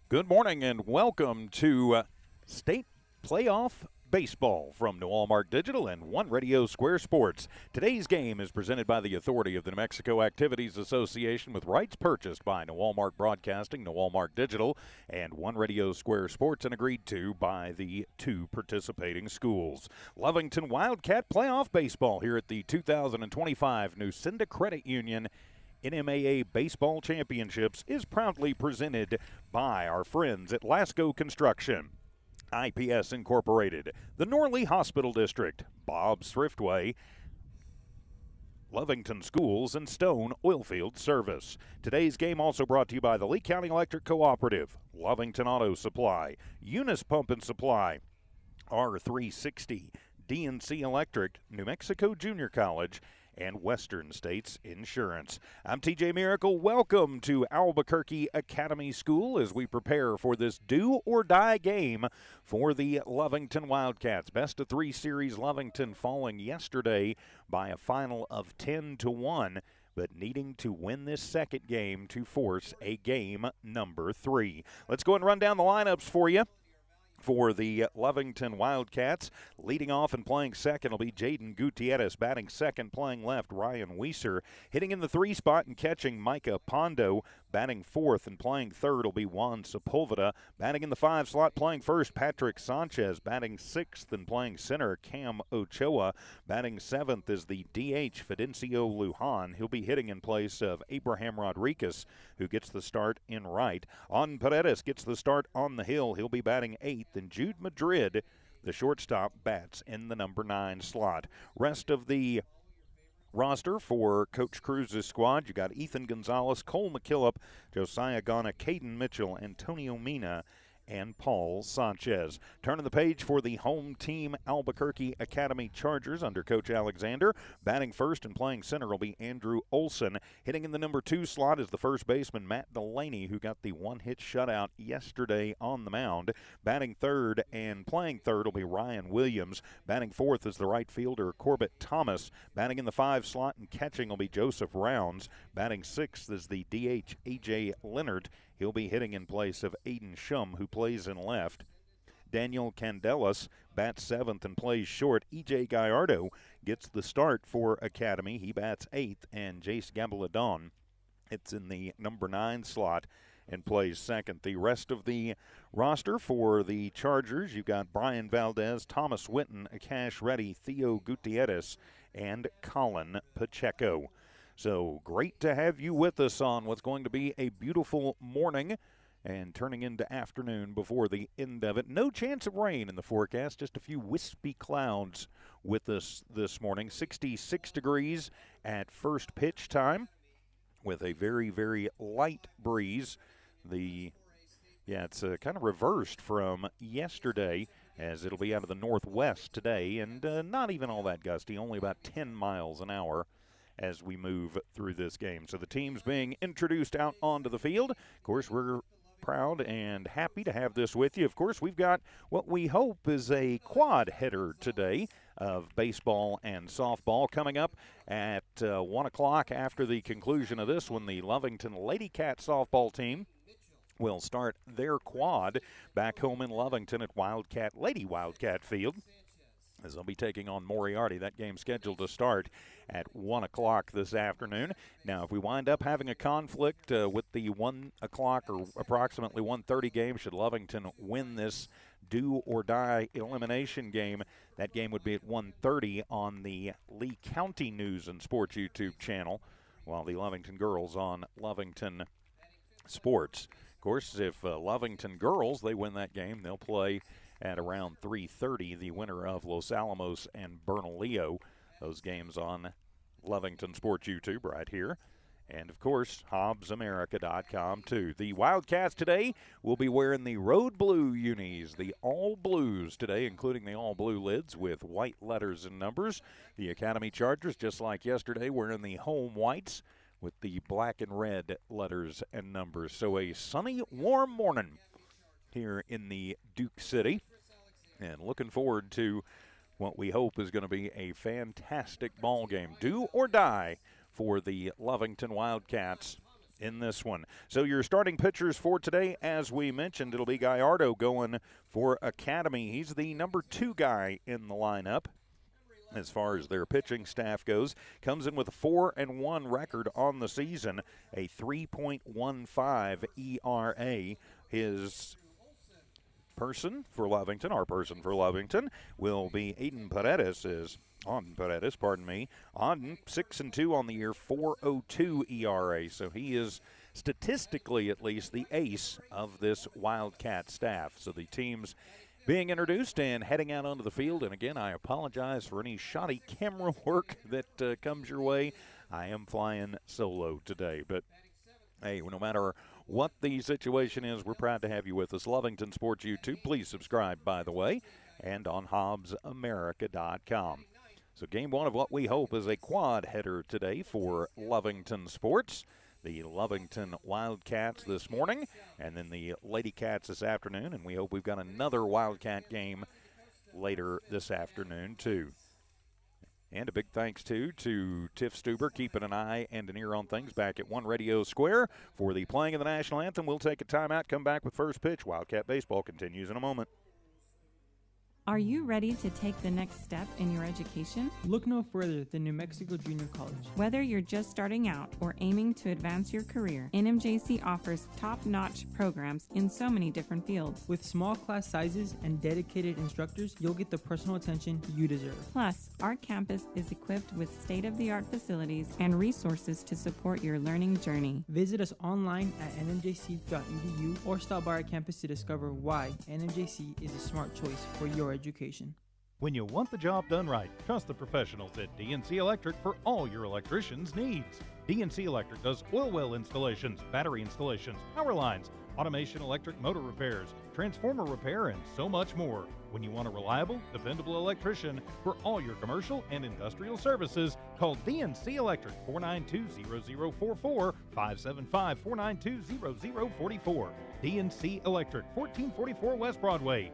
Good morning and welcome to State Playoff Baseball from New Allmark Digital and One Radio Square Sports. Today's game is presented by the authority of the New Mexico Activities Association with rights purchased by New Allmark Broadcasting, New Allmark Digital, and One Radio Square Sports and agreed to by the two participating schools. Lovington Wildcat Playoff Baseball here at the 2025 Nucinda Credit Union NMAA Baseball Championships is proudly presented by our friends at Lasco Construction, IPS Incorporated, the Norley Hospital District, Bob's Thriftway, Lovington Schools, and Stone Oilfield Service. Today's game also brought to you by the Lee County Electric Cooperative, Lovington Auto Supply, Eunice Pump and Supply, R360, DNC Electric, New Mexico Junior College, and Western States Insurance. I'm TJ Miracle. Welcome to Albuquerque Academy School as we prepare for this do-or-die game for the Lovington Wildcats. Best of three series, Lovington falling yesterday by a final of 10-1. But needing to win this second game to force a game number 3. Let's go and run down the lineups for you. For the Lovington Wildcats, leading off and playing second will be Jaden Gutierrez. Batting second, playing left, Ryan Weiser. Hitting in the 3 spot and catching, Micah Pondo. Batting fourth and playing third will be Juan Sepulveda. Batting in the 5 slot, playing first, Patrick Sanchez. Batting sixth and playing center, Cam Ochoa. Batting seventh is the DH, Fidencio Lujan. He'll be hitting in place of Abraham Rodriguez, who gets the start in right. On Paredes gets the start on the hill. He'll be batting eighth. And Jude Madrid, the shortstop, bats in the number 9 slot. Rest of the roster for Coach Cruz's squad, you got Ethan Gonzalez, Cole McKillop, Josiah Gana, Caden Mitchell, Antonio Mina, and Paul Sanchez. Turning the page for the home team, Albuquerque Academy Chargers under Coach Alexander. Batting first and playing center will be Andrew Olson. Hitting in the number 2 slot is the first baseman, Matt Delaney, who got the one-hit shutout yesterday on the mound. Batting third and playing third will be Ryan Williams. Batting fourth is the right fielder, Corbett Thomas. Batting in the 5 slot and catching will be Joseph Rounds. Batting sixth is the DH, A.J. Leonard. He'll be hitting in place of Aiden Shum, who plays in left. Daniel Candelas bats seventh and plays short. E.J. Gallardo gets the start for Academy. He bats eighth, and Jace Gabaladon hits in the number 9 slot and plays second. The rest of the roster for the Chargers, you've got Brian Valdez, Thomas Witten, Akash Reddy, Theo Gutierrez, and Colin Pacheco. So great to have you with us on what's going to be a beautiful morning and turning into afternoon before the end of it. No chance of rain in the forecast, just a few wispy clouds with us this morning. 66 degrees at first pitch time with a very, very light breeze. It's kind of reversed from yesterday, as it'll be out of the northwest today, and not even all that gusty, only about 10 miles an hour as we move through this game. So the team's being introduced out onto the field. Of course, we're proud and happy to have this with you. Of course, we've got what we hope is a quad header today of baseball and softball coming up at 1 o'clock after the conclusion of this one. The Lovington Lady Cat softball team will start their quad back home in Lovington at Lady Wildcat Field, as they'll be taking on Moriarty. That game scheduled to start at 1 o'clock this afternoon. Now, if we wind up having a conflict with the 1 o'clock or approximately 1:30 game, should Lovington win this do-or-die elimination game, that game would be at 1:30 on the Lee County News and Sports YouTube channel, while the Lovington girls on Lovington Sports. Of course, if Lovington girls, they win that game, they'll play at around 3:30, the winner of Los Alamos and Bernalillo. Those games on Lovington Sports YouTube right here. And, of course, HobbsAmerica.com, too. The Wildcats today will be wearing the road blue unis, the all blues today, including the all blue lids with white letters and numbers. The Academy Chargers, just like yesterday, wearing the home whites with the black and red letters and numbers. So a sunny, warm morning here in the Duke City, and looking forward to what we hope is going to be a fantastic ball game. Do or die for the Lovington Wildcats in this one. So your starting pitchers for today, as we mentioned, it'll be Gallardo going for Academy. He's the number 2 guy in the lineup. As far as their pitching staff goes, comes in with a 4-1 record on the season, a 3.15 ERA. His person for Lovington, our person for Lovington, will be Auden Paredes, on 6-2 on the year, 4.02 ERA. So he is statistically at least the ace of this Wildcat staff. So the team's being introduced and heading out onto the field. And again, I apologize for any shoddy camera work that comes your way. I am flying solo today. But, hey, no matter what the situation is, we're proud to have you with us. Lovington Sports YouTube. Please subscribe, by the way, and on HobbsAmerica.com. So game 1 of what we hope is a quad header today for Lovington Sports. The Lovington Wildcats this morning, and then the Lady Cats this afternoon, and we hope we've got another Wildcat game later this afternoon, too. And a big thanks, too, to Tiff Stuber, keeping an eye and an ear on things back at One Radio Square for the playing of the National Anthem. We'll take a timeout, come back with first pitch. Wildcat baseball continues in a moment. Are you ready to take the next step in your education? Look no further than New Mexico Junior College. Whether you're just starting out or aiming to advance your career, NMJC offers top-notch programs in so many different fields. With small class sizes and dedicated instructors, you'll get the personal attention you deserve. Plus, our campus is equipped with state-of-the-art facilities and resources to support your learning journey. Visit us online at nmjc.edu or stop by our campus to discover why NMJC is a smart choice for your education. When you want the job done right, trust the professionals at DNC Electric for all your electrician's needs. DNC Electric does oil well installations, battery installations, power lines, automation electric motor repairs, transformer repair, and so much more. When you want a reliable, dependable electrician for all your commercial and industrial services, call DNC Electric 492-0044, 575-492-0044. DNC Electric, 1444 West Broadway.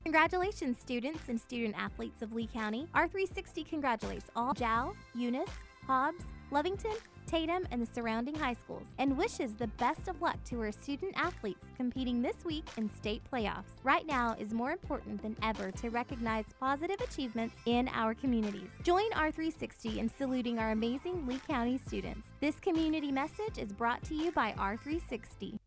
Congratulations, students and student athletes of Lee County. R360 congratulates all Jow, Eunice, Hobbs, Lovington, Tatum, and the surrounding high schools, and wishes the best of luck to our student athletes competing this week in state playoffs. Right now is more important than ever to recognize positive achievements in our communities. Join R360 in saluting our amazing Lee County students. This community message is brought to you by R360.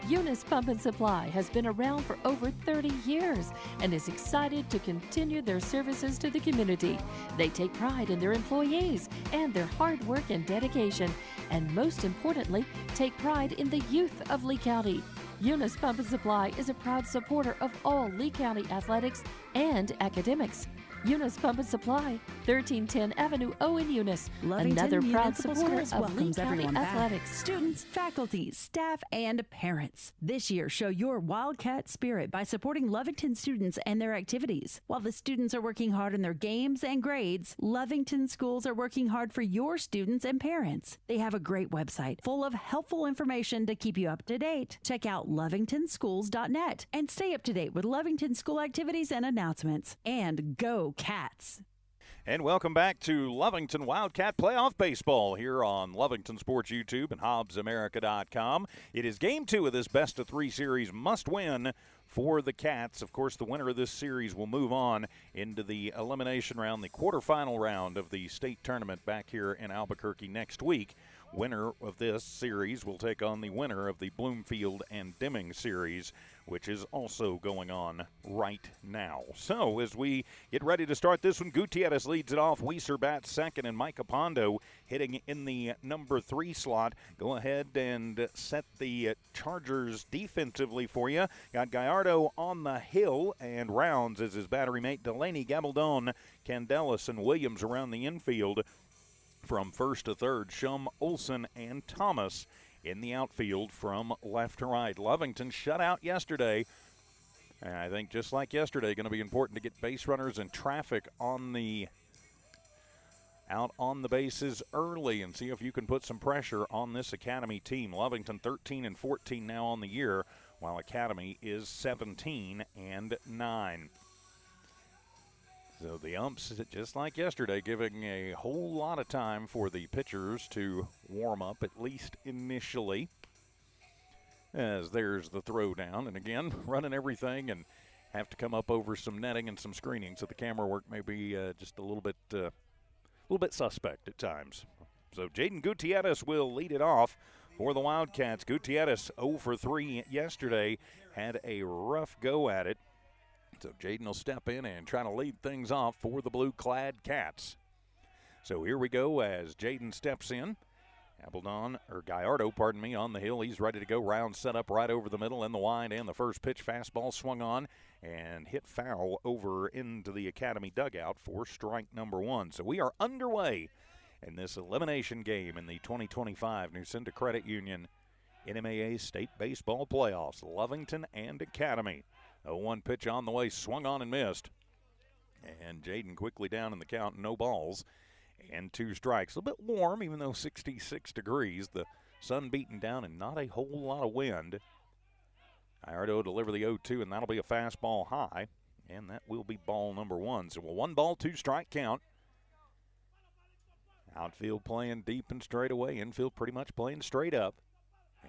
Eunice Pump and Supply has been around for over 30 years and is excited to continue their services to the community. They take pride in their employees and their hard work and dedication, and most importantly, take pride in the youth of Lee County. Eunice Pump and Supply is a proud supporter of all Lee County athletics and academics. Eunice Pump and Supply, 1310 Avenue O in Eunice, Lovington another proud Municipal supporter Schools of Lee welcomes County everyone back. athletics. Students, faculty, staff, and parents. This year, show your Wildcat spirit by supporting Lovington students and their activities. While the students are working hard in their games and grades, Lovington schools are working hard for your students and parents. They have a great website full of helpful information to keep you up to date. Check out lovingtonschools.net and stay up to date with Lovington school activities and announcements. And go Cats! And welcome back to Lovington Wildcat Playoff Baseball here on Lovington Sports YouTube and HobbsAmerica.com. It is Game 2 of this best-of-3 series, must-win for the Cats. Of course, the winner of this series will move on into the elimination round, the quarterfinal round of the state tournament back here in Albuquerque next week. Winner of this series will take on the winner of the Bloomfield and Deming series, which is also going on right now. So as we get ready to start this one, Gutierrez leads it off. Weiser bats second, and Micah Pondo hitting in the number 3 slot. Go ahead and set the Chargers defensively for you. Got Gallardo on the hill, and Rounds as his battery mate. Delaney, Gabaldon, Candelas, and Williams around the infield. From first to third, Shum, Olson, and Thomas in the outfield from left to right. Lovington shut out yesterday. And I think just like yesterday, going to be important to get base runners and traffic on the out on the bases early and see if you can put some pressure on this Academy team. Lovington 13-14 now on the year, while Academy is 17-9. So the umps, just like yesterday, giving a whole lot of time for the pitchers to warm up, at least initially. As there's the throw down, and again, running everything and have to come up over some netting and some screening, so the camera work may be just a little bit suspect at times. So Jaden Gutierrez will lead it off for the Wildcats. Gutierrez 0 for 3 yesterday, had a rough go at it. So Jaden will step in and try to lead things off for the blue-clad Cats. So here we go as Jaden steps in. Gallardo, on the hill. He's ready to go. Round set up right over the middle in the wide, and the first pitch fastball swung on and hit foul over into the Academy dugout for strike number 1. So we are underway in this elimination game in the 2025 Nucinta Credit Union NMAA State Baseball Playoffs. Lovington and Academy. A 1 pitch on the way, swung on and missed. And Jaden quickly down in the count, no balls. And 2 strikes. A little bit warm, even though 66 degrees. The sun beating down and not a whole lot of wind. Gallardo deliver the 0-2, and that'll be a fastball high. And that will be ball number 1. So a 1 ball, 2 strike count. Outfield playing deep and straight away. Infield pretty much playing straight up.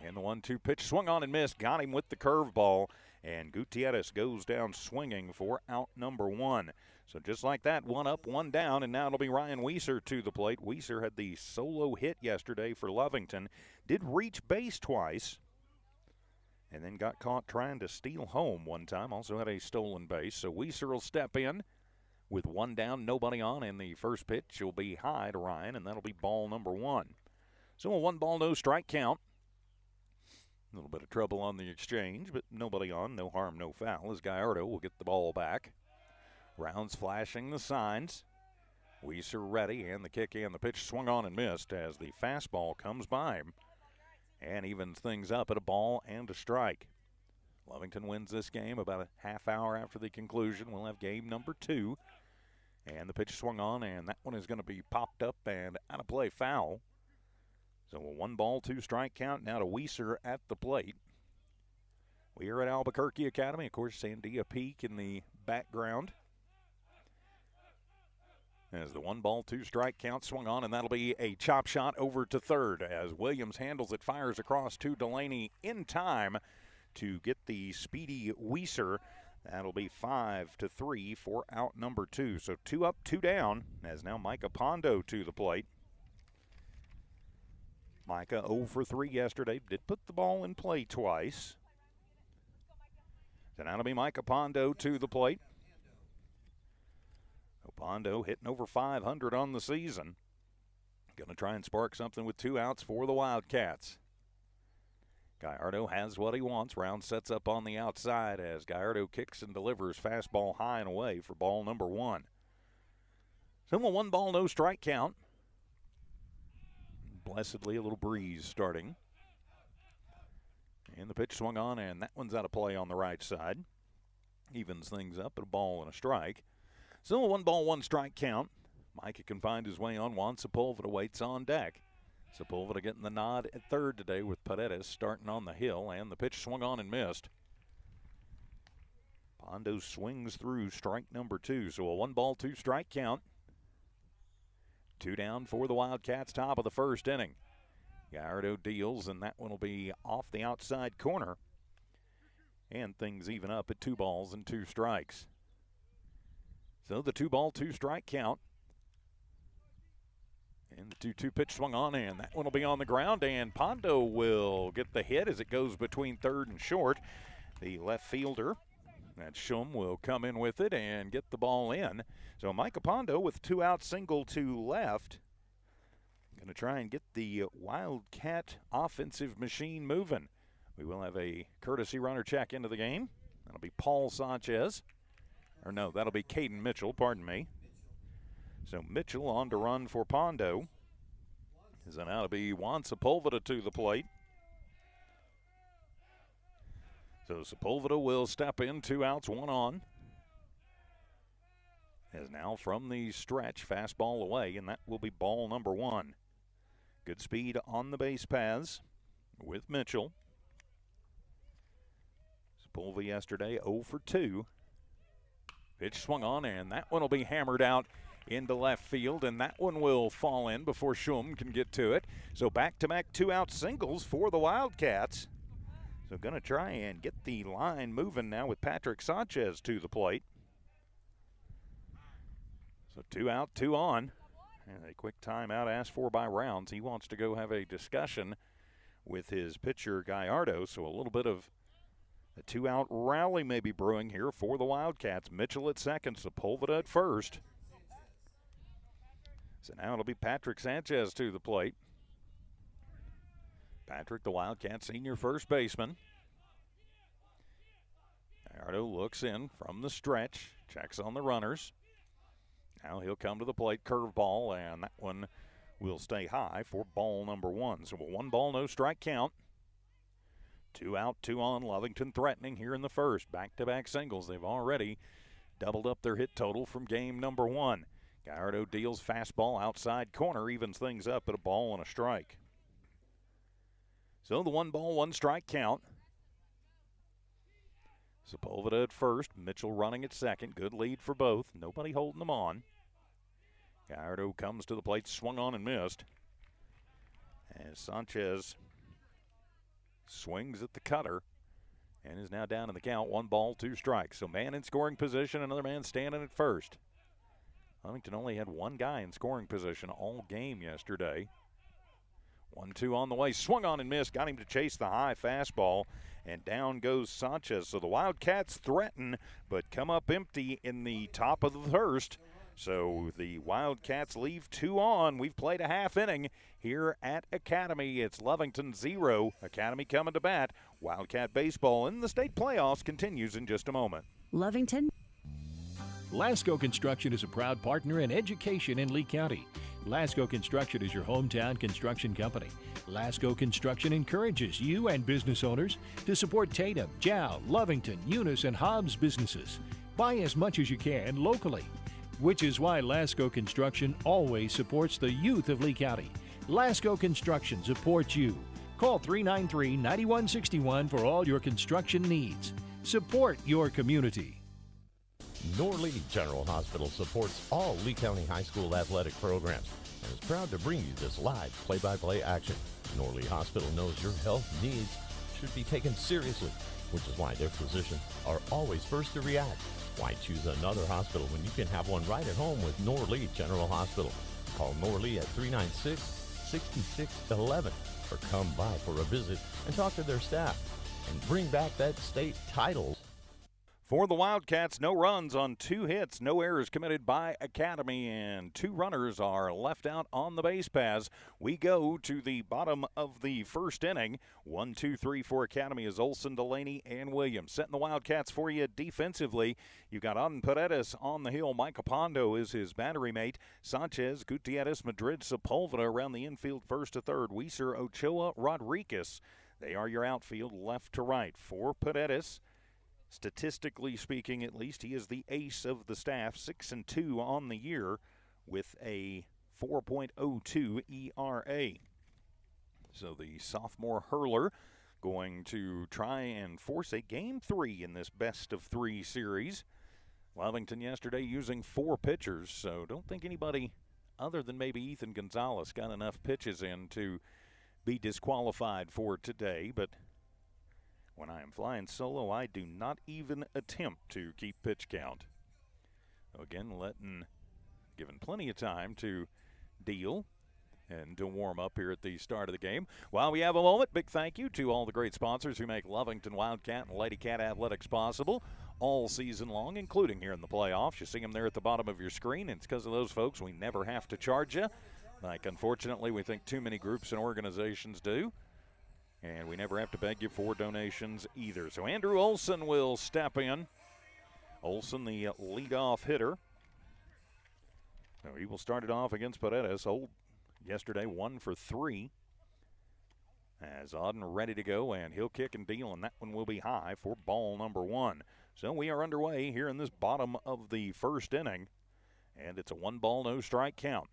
And the 1-2 pitch swung on and missed. Got him with the curveball. And Gutierrez goes down swinging for out number 1. So just like that, 1 up, 1 down, and now it'll be Ryan Weiser to the plate. Weiser had the solo hit yesterday for Lovington. Did reach base twice, and then got caught trying to steal home one time. Also had a stolen base. So Weiser will step in with 1 down, nobody on, and the first pitch will be high to Ryan, and that'll be ball number 1. So a 1 ball, no strike count. A little bit of trouble on the exchange, but nobody on. No harm, no foul, as Gallardo will get the ball back. Rounds flashing the signs. Weiser ready, and the kick and the pitch swung on and missed as the fastball comes by him and evens things up at a ball and a strike. Lovington wins this game about a half hour after the conclusion. We'll have game number 2. And the pitch swung on, and that one is going to be popped up and out of play, foul. So a 1 ball, 2 strike count now to Weiser at the plate. We are at Albuquerque Academy. Of course, Sandia Peak in the background. As the 1 ball, 2 strike count swung on, and that'll be a chop shot over to third as Williams handles it, fires across to Delaney in time to get the speedy Weiser. That'll be 5-3 for out number 2. So 2 up, 2 down as now Micah Pondo to the plate. Micah 0 for 3 yesterday. Did put the ball in play twice. So now it'll be Micah Pondo to the plate. Pondo hitting over 500 on the season. Going to try and spark something with 2 outs for the Wildcats. Gallardo has what he wants. Round sets up on the outside as Gallardo kicks and delivers fastball high and away for ball number 1. So a 1 ball, no strike count. Blessedly, a little breeze starting. And the pitch swung on, and that one's out of play on the right side. Evens things up at a ball and a strike. So a 1 ball, 1 strike count. Micah can find his way on. Juan Sepulveda waits on deck. Sepulveda getting the nod at third today with Paredes starting on the hill, and the pitch swung on and missed. Pondo swings through strike number 2. So a 1 ball, 2 strike count. 2 down for the Wildcats, top of the first inning. Gallardo deals, and that one will be off the outside corner. And things even up at 2 balls and 2 strikes. So the 2 ball, 2 strike count. And the 2-2 pitch swung on, and that one will be on the ground. And Pondo will get the hit as it goes between third and short. The left fielder, that Shum, will come in with it and get the ball in. So Micah Pondo with 2 outs, single to left. Going to try and get the Wildcat offensive machine moving. We will have a courtesy runner check into the game. That'll be Paul Sanchez. Or no, that'll be Caden Mitchell, pardon me. So Mitchell on to run for Pondo. Is it now to be Juan Sepulveda to the plate. So Sepulveda will step in, 2 outs, 1 on. As now from the stretch, fastball away, and that will be ball number 1. Good speed on the base paths with Mitchell. Sepulveda yesterday 0 for 2. Pitch swung on, and that one will be hammered out into left field, and that one will fall in before Schum can get to it. So back-to-back two-out singles for the Wildcats. So going to try and get the line moving now with Patrick Sanchez to the plate. So 2 out, 2 on. And a quick timeout asked for by Rounds. He wants to go have a discussion with his pitcher, Gallardo. So a little bit of a 2-out rally may be brewing here for the Wildcats. Mitchell at second, Sepulveda at first. So now it'll be Patrick Sanchez to the plate. Patrick, the Wildcat senior first baseman. Gallardo looks in from the stretch, checks on the runners. Now he'll come to the plate, curveball, and that one will stay high for ball number 1. So a 1 ball, no strike count. 2 out, 2 on. Lovington threatening here in the first. Back-to-back singles. They've already doubled up their hit total from game number 1. Gallardo deals fastball outside corner, evens things up at a ball and a strike. So the 1 ball, 1 strike count. Sepulveda at first, Mitchell running at second. Good lead for both. Nobody holding them on. Gallardo comes to the plate, swung on and missed. As Sanchez swings at the cutter and is now down in the count. 1 ball, 2 strikes. So man in scoring position, another man standing at first. Lovington only had 1 guy in scoring position all game yesterday. 1-2 on the way, swung on and missed, got him to chase the high fastball, and down goes Sanchez. So the Wildcats threaten, but come up empty in the top of the first. So the Wildcats leave 2 on. We've played a half inning here at Academy. It's Lovington 0, Academy coming to bat. Wildcat baseball in the state playoffs continues in just a moment. Lovington. Lasco Construction is a proud partner in education in Lee County. Lasco Construction is your hometown construction company. Lasco Construction encourages you and business owners to support Tatum, Jow, Lovington, Eunice, and Hobbs businesses. Buy as much as you can locally, which is why Lasco Construction always supports the youth of Lee County. Lasco Construction supports you. Call 393-9161 for all your construction needs. Support your community. Norlee General Hospital supports all Lee County High School athletic programs and is proud to bring you this live play-by-play action. Norlee Hospital knows your health needs should be taken seriously, which is why their physicians are always first to react. Why choose another hospital when you can have one right at home with Norlee General Hospital? Call Norlee at 396-6611 or come by for a visit and talk to their staff and bring back that state title. For the Wildcats, no runs on 2 hits, no errors committed by Academy, and 2 runners are left out on the base paths. We go to the bottom of the first inning. 1, 2, 3 for Academy is Olson, Delaney, and Williams. Setting the Wildcats for you defensively. You've got Auden Paredes on the hill. Mike Apondo is his battery mate. Sanchez, Gutierrez, Madrid, Sepulveda around the infield first to third. Weiser, Ochoa, Rodriguez. They are your outfield left to right. For Paredes, statistically speaking, at least, he is the ace of the staff, 6-2 on the year with a 4.02 ERA. So the sophomore hurler going to try and force a Game 3 in this best-of-3 series. Lovington yesterday using 4 pitchers, so don't think anybody other than maybe Ethan Gonzalez got enough pitches in to be disqualified for today, but when I am flying solo, I do not even attempt to keep pitch count. Again, given plenty of time to deal and to warm up here at the start of the game. While we have a moment, big thank you to all the great sponsors who make Lovington Wildcat and Lady Cat Athletics possible all season long, including here in the playoffs. You see them there at the bottom of your screen, and it's because of those folks we never have to charge you. Like, unfortunately, we think too many groups and organizations do. And we never have to beg you for donations either. So Andrew Olson will step in. Olson, the leadoff hitter. So he will start it off against Paredes. Yesterday, 1 for 3. As Auden ready to go, and he'll kick and deal, and that one will be high for ball number 1. So we are underway here in this bottom of the first inning, and it's a 1 ball, no strike count.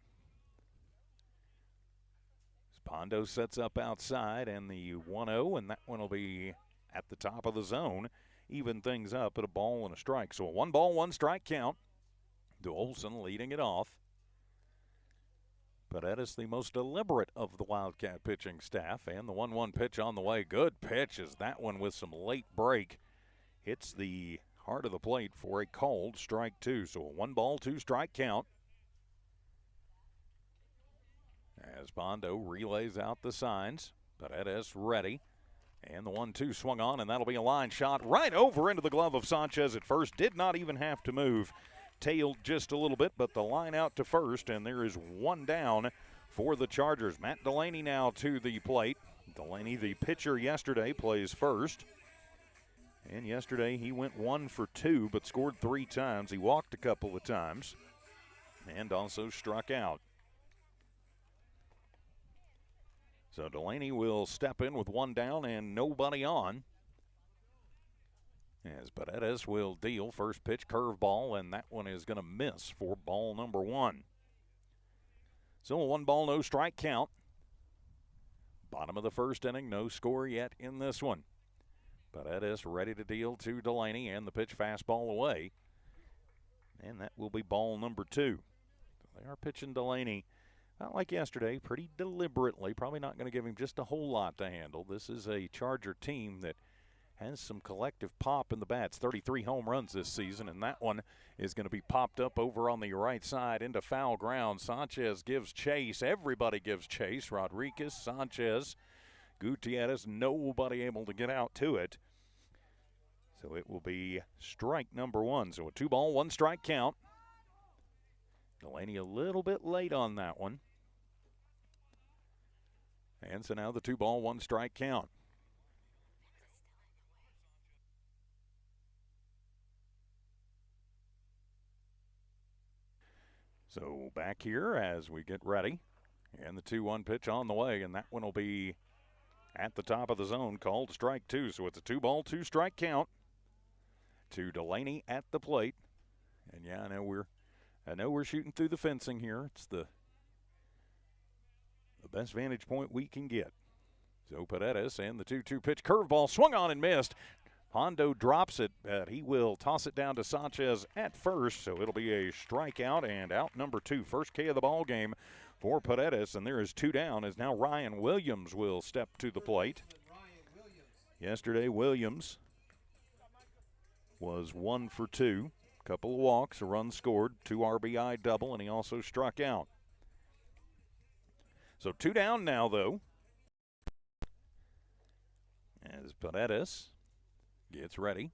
Pondo sets up outside, and the 1-0, and that one will be at the top of the zone. even things up at a ball and a strike. So a 1 ball, 1 strike count to Olson leading it off. Paredes, the most deliberate of the Wildcat pitching staff, and the 1-1 pitch on the way. Good pitch as that one with some late break hits the heart of the plate for a called strike 2. So a 1 ball, 2 strike count. As Bondo relays out the signs, Paredes ready. And the 1-2 swung on, and that'll be a line shot right over into the glove of Sanchez at first. Did not even have to move. Tailed just a little bit, but the line out to first, and there is 1 down for the Chargers. Matt Delaney now to the plate. Delaney, the pitcher yesterday, plays first. And yesterday he went 1 for 2, but scored 3 times. He walked a couple of times and also struck out. So Delaney will step in with 1 down and nobody on. As Paredes will deal first pitch curveball, and that one is going to miss for ball number 1. So a 1 ball, no strike count. Bottom of the first inning, no score yet in this one. Paredes ready to deal to Delaney, and the pitch fastball away. And that will be ball number 2. They are pitching Delaney, not like yesterday, pretty deliberately. Probably not going to give him just a whole lot to handle. This is a Charger team that has some collective pop in the bats. 33 home runs this season, and that one is going to be popped up over on the right side into foul ground. Sanchez gives chase. Everybody gives chase. Rodriguez, Sanchez, Gutierrez, nobody able to get out to it. So it will be strike number 1. So a 2 ball, 1 strike count. Delaney a little bit late on that one. And so now the 2 ball, 1 strike count. So back here as we get ready. And the 2-1 pitch on the way, and that one will be at the top of the zone, called strike 2. So it's a 2 ball, 2 strike count to Delaney at the plate. And yeah, I know we're shooting through the fencing here. It's the best vantage point we can get. So Paredes and the 2-2 pitch curveball swung on and missed. Hondo drops it, but he will toss it down to Sanchez at first, so it'll be a strikeout and out number 2. First K of the ball game for Paredes, and there is 2 down as now Ryan Williams will step to the plate. Yesterday, Williams was 1 for 2. Couple of walks, a run scored, 2 RBI double, and he also struck out. So 2 down now, though, as Paredes gets ready.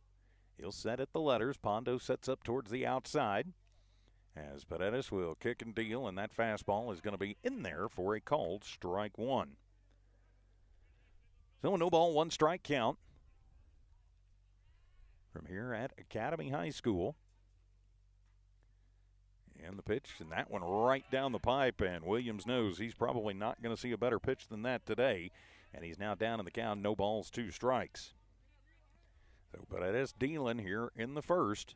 He'll set at the letters. Pondo sets up towards the outside as Paredes will kick and deal, and that fastball is going to be in there for a called strike 1. So a no ball, 1 strike count from here at Academy High School. And the pitch, and that one right down the pipe, and Williams knows he's probably not going to see a better pitch than that today, and he's now down in the count, no balls, 2 strikes. So Paredes dealing here in the first.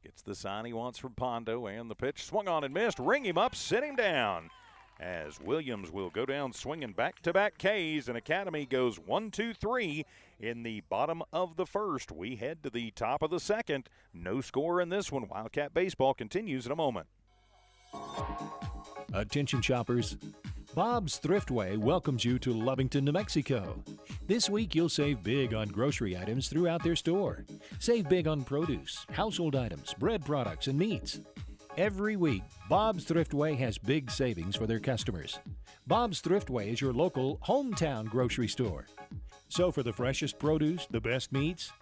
Gets the sign he wants from Pondo, and the pitch swung on and missed. Ring him up, sit him down. As Williams will go down swinging back-to-back Ks, and Academy goes 1-2-3 in the bottom of the first. We head to the top of the second. No score in this one. Wildcat baseball continues in a moment. Attention shoppers. Bob's Thriftway welcomes you to Lovington, New Mexico. This week you'll save big on grocery items throughout their store. Save big on produce, household items, bread products, and meats. Every week, Bob's Thriftway has big savings for their customers. Bob's Thriftway is your local hometown grocery store. So for the freshest produce, the best meats,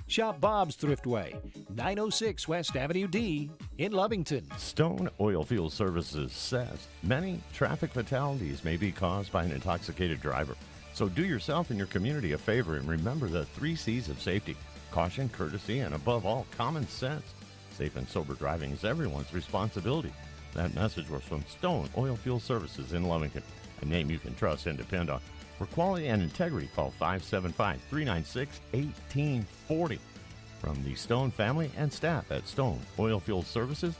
shop Bob's Thriftway, 906 West Avenue D in Lovington. Stone Oilfield Services says many traffic fatalities may be caused by an intoxicated driver. So do yourself and your community a favor and remember the 3 C's of safety: caution, courtesy, and above all, common sense. Safe and sober driving is everyone's responsibility. That message was from Stone Oilfield Services in Lovington, a name you can trust and depend on. For quality and integrity, call 575-396-1840. From the Stone family and staff at Stone Oilfield Services.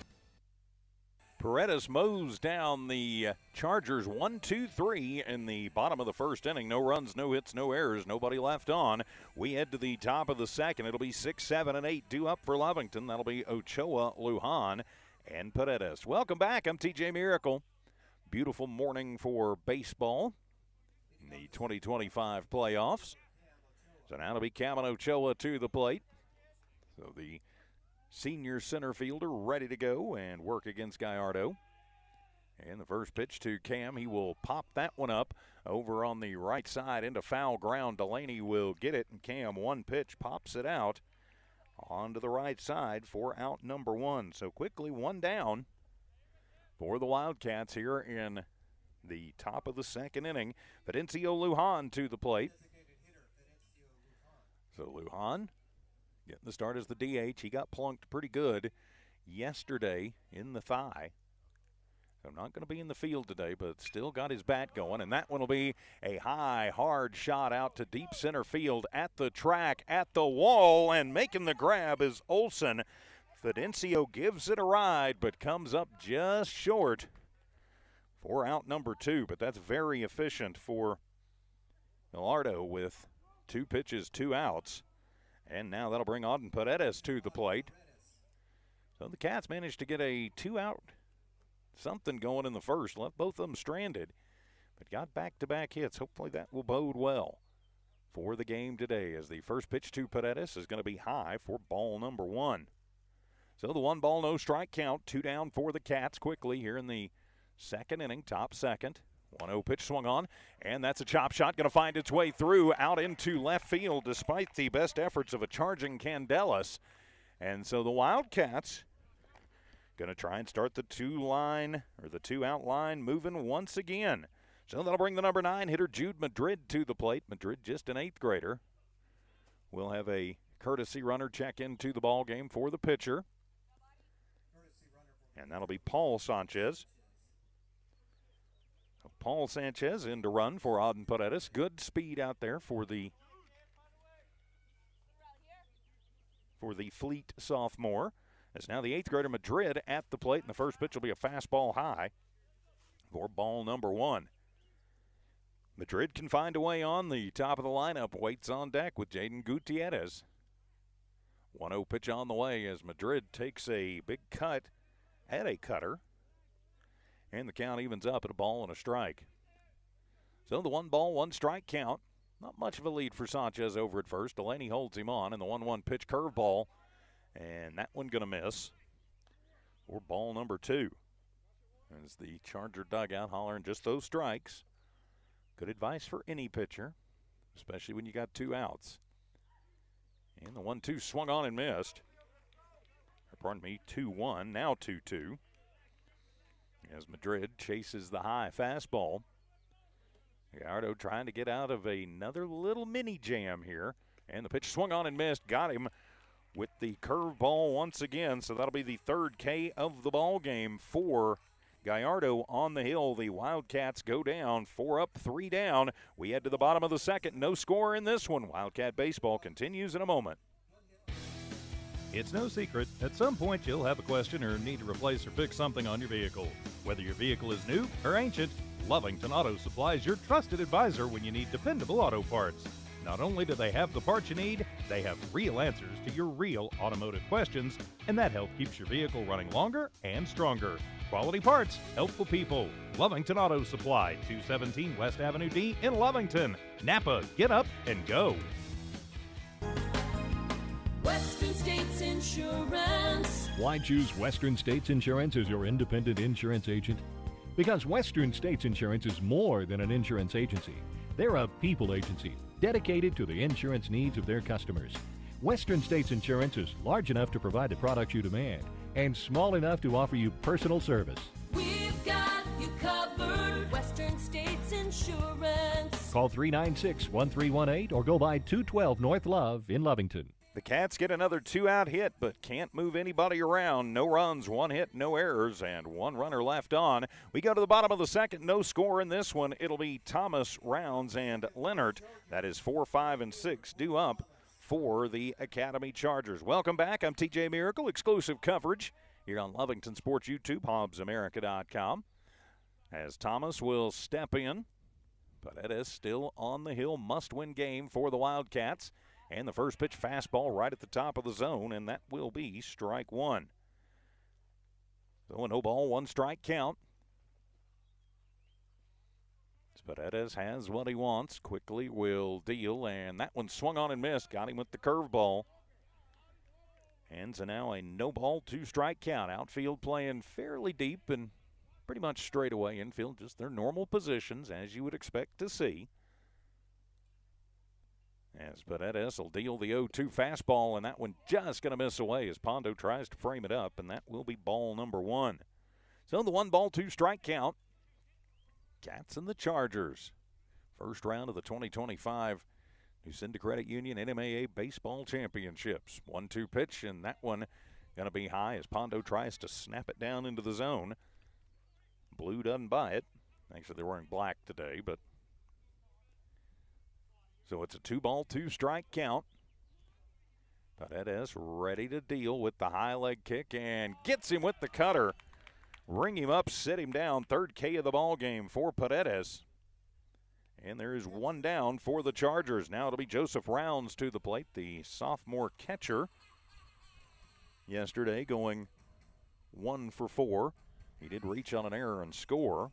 Paredes mows down the Chargers 1-2-3 in the bottom of the first inning. No runs, no hits, no errors, nobody left on. We head to the top of the second. It'll be 6, 7, and 8 due up for Lovington. That'll be Ochoa, Lujan, and Paredes. Welcome back. I'm TJ Miracle. Beautiful morning for baseball in the 2025 playoffs. So now it'll be Cam and Ochoa to the plate. So the senior center fielder ready to go and work against Gallardo. And the first pitch to Cam, he will pop that one up over on the right side into foul ground. Delaney will get it, and Cam, one pitch, pops it out onto the right side for out number one. So quickly one down for the Wildcats here in the top of the second inning. Fidencio Lujan to the plate. So Lujan getting the start as the DH. He got plunked pretty good yesterday in the thigh. So not going to be in the field today, but still got his bat going. And that one will be a high, hard shot out to deep center field at the track, at the wall, and making the grab is Olsen. Fidencio gives it a ride, but comes up just short for out number two. But that's very efficient for Gallardo with 2 pitches, 2 outs. And now that'll bring Auden Paredes to the plate. So the Cats managed to get a 2-out something going in the first. Left both of them stranded, but got back-to-back hits. Hopefully that will bode well for the game today, as the first pitch to Paredes is going to be high for ball number 1. So the 1-ball, no strike count. 2 down for the Cats quickly here in the second inning, top second. 1-0 pitch swung on, and that's a chop shot. Going to find its way through out into left field despite the best efforts of a charging Candelas. And so the Wildcats going to try and start the 2-out line moving once again. So that'll bring the number 9 hitter Jude Madrid to the plate. Madrid, just an 8th grader. We'll have a courtesy runner check into the ball game for the pitcher. And that'll be Paul Sanchez. Paul Sanchez in to run for Auden Paredes. Good speed out there for the Fleet sophomore. As now the 8th grader Madrid at the plate, and the first pitch will be a fastball high for ball number 1. Madrid can find a way on the top of the lineup. Waits on deck with Jaden Gutierrez. 1-0 pitch on the way as Madrid takes a big cut at a cutter. And the count evens up at a ball and a strike. So the 1-ball, 1-strike count. Not much of a lead for Sanchez over at first. Delaney holds him on, and the 1-1 pitch curveball. And that one going to miss for ball number 2. As the Charger dugout hollering just those strikes. Good advice for any pitcher, especially when you got 2 outs. And the 1-2 swung on and missed. Or pardon me, 2-1, now 2-2. As Madrid chases the high fastball. Gallardo trying to get out of another little mini jam here. And the pitch swung on and missed. Got him with the curveball once again. So that'll be the 3rd K of the ball game for Gallardo on the hill. The Wildcats go down, 4 up, 3 down. We head to the bottom of the second. No score in this one. Wildcat baseball continues in a moment. It's no secret, at some point you'll have a question or need to replace or fix something on your vehicle. Whether your vehicle is new or ancient, Lovington Auto Supply is your trusted advisor when you need dependable auto parts. Not only do they have the parts you need, they have real answers to your real automotive questions, and that help keeps your vehicle running longer and stronger. Quality parts, helpful people. Lovington Auto Supply, 217 West Avenue D in Lovington. Napa, get up and go. Western States Insurance. Why choose Western States Insurance as your independent insurance agent? Because Western States Insurance is more than an insurance agency. They're a people agency dedicated to the insurance needs of their customers. Western States Insurance is large enough to provide the products you demand and small enough to offer you personal service. We've got you covered. Western States Insurance. Call 396-1318 or go by 212 North Love in Lovington. The Cats get another 2-out hit, but can't move anybody around. No runs, 1 hit, no errors, and 1 runner left on. We go to the bottom of the second. No score in this one. It'll be Thomas, Rounds, and Leonard. That is 4, 5, and 6 due up for the Academy Chargers. Welcome back. I'm TJ Miracle. Exclusive coverage here on Lovington Sports YouTube, HobbsAmerica.com. As Thomas will step in, but it is still on the hill. Must-win game for the Wildcats. And the first pitch fastball right at the top of the zone, and that will be strike one. So a no ball, one strike count. Paredes has what he wants. Quickly will deal, and that one swung on and missed. Got him with the curveball. And so now a no ball, two strike count. Outfield playing fairly deep and pretty much straight away. Infield just their normal positions, as you would expect to see. As Paredes will deal the 0-2 fastball, and that one just going to miss away as Pondo tries to frame it up, and that will be ball number one. So the 1 ball, 2 strike count. Cats and the Chargers. First round of the 2025 Lucinda Credit Union NMAA Baseball Championships. 1-2 pitch, and that one going to be high as Pondo tries to snap it down into the zone. Blue doesn't buy it. Actually, they're wearing black today, but so it's a 2-ball, 2 strike count. Paredes ready to deal with the high leg kick and gets him with the cutter. Ring him up, sit him down. Third K of the ball game for Paredes. And there is one down for the Chargers. Now it'll be Joseph Rounds to the plate, the sophomore catcher. Yesterday going 1 for 4. He did reach on an error and score.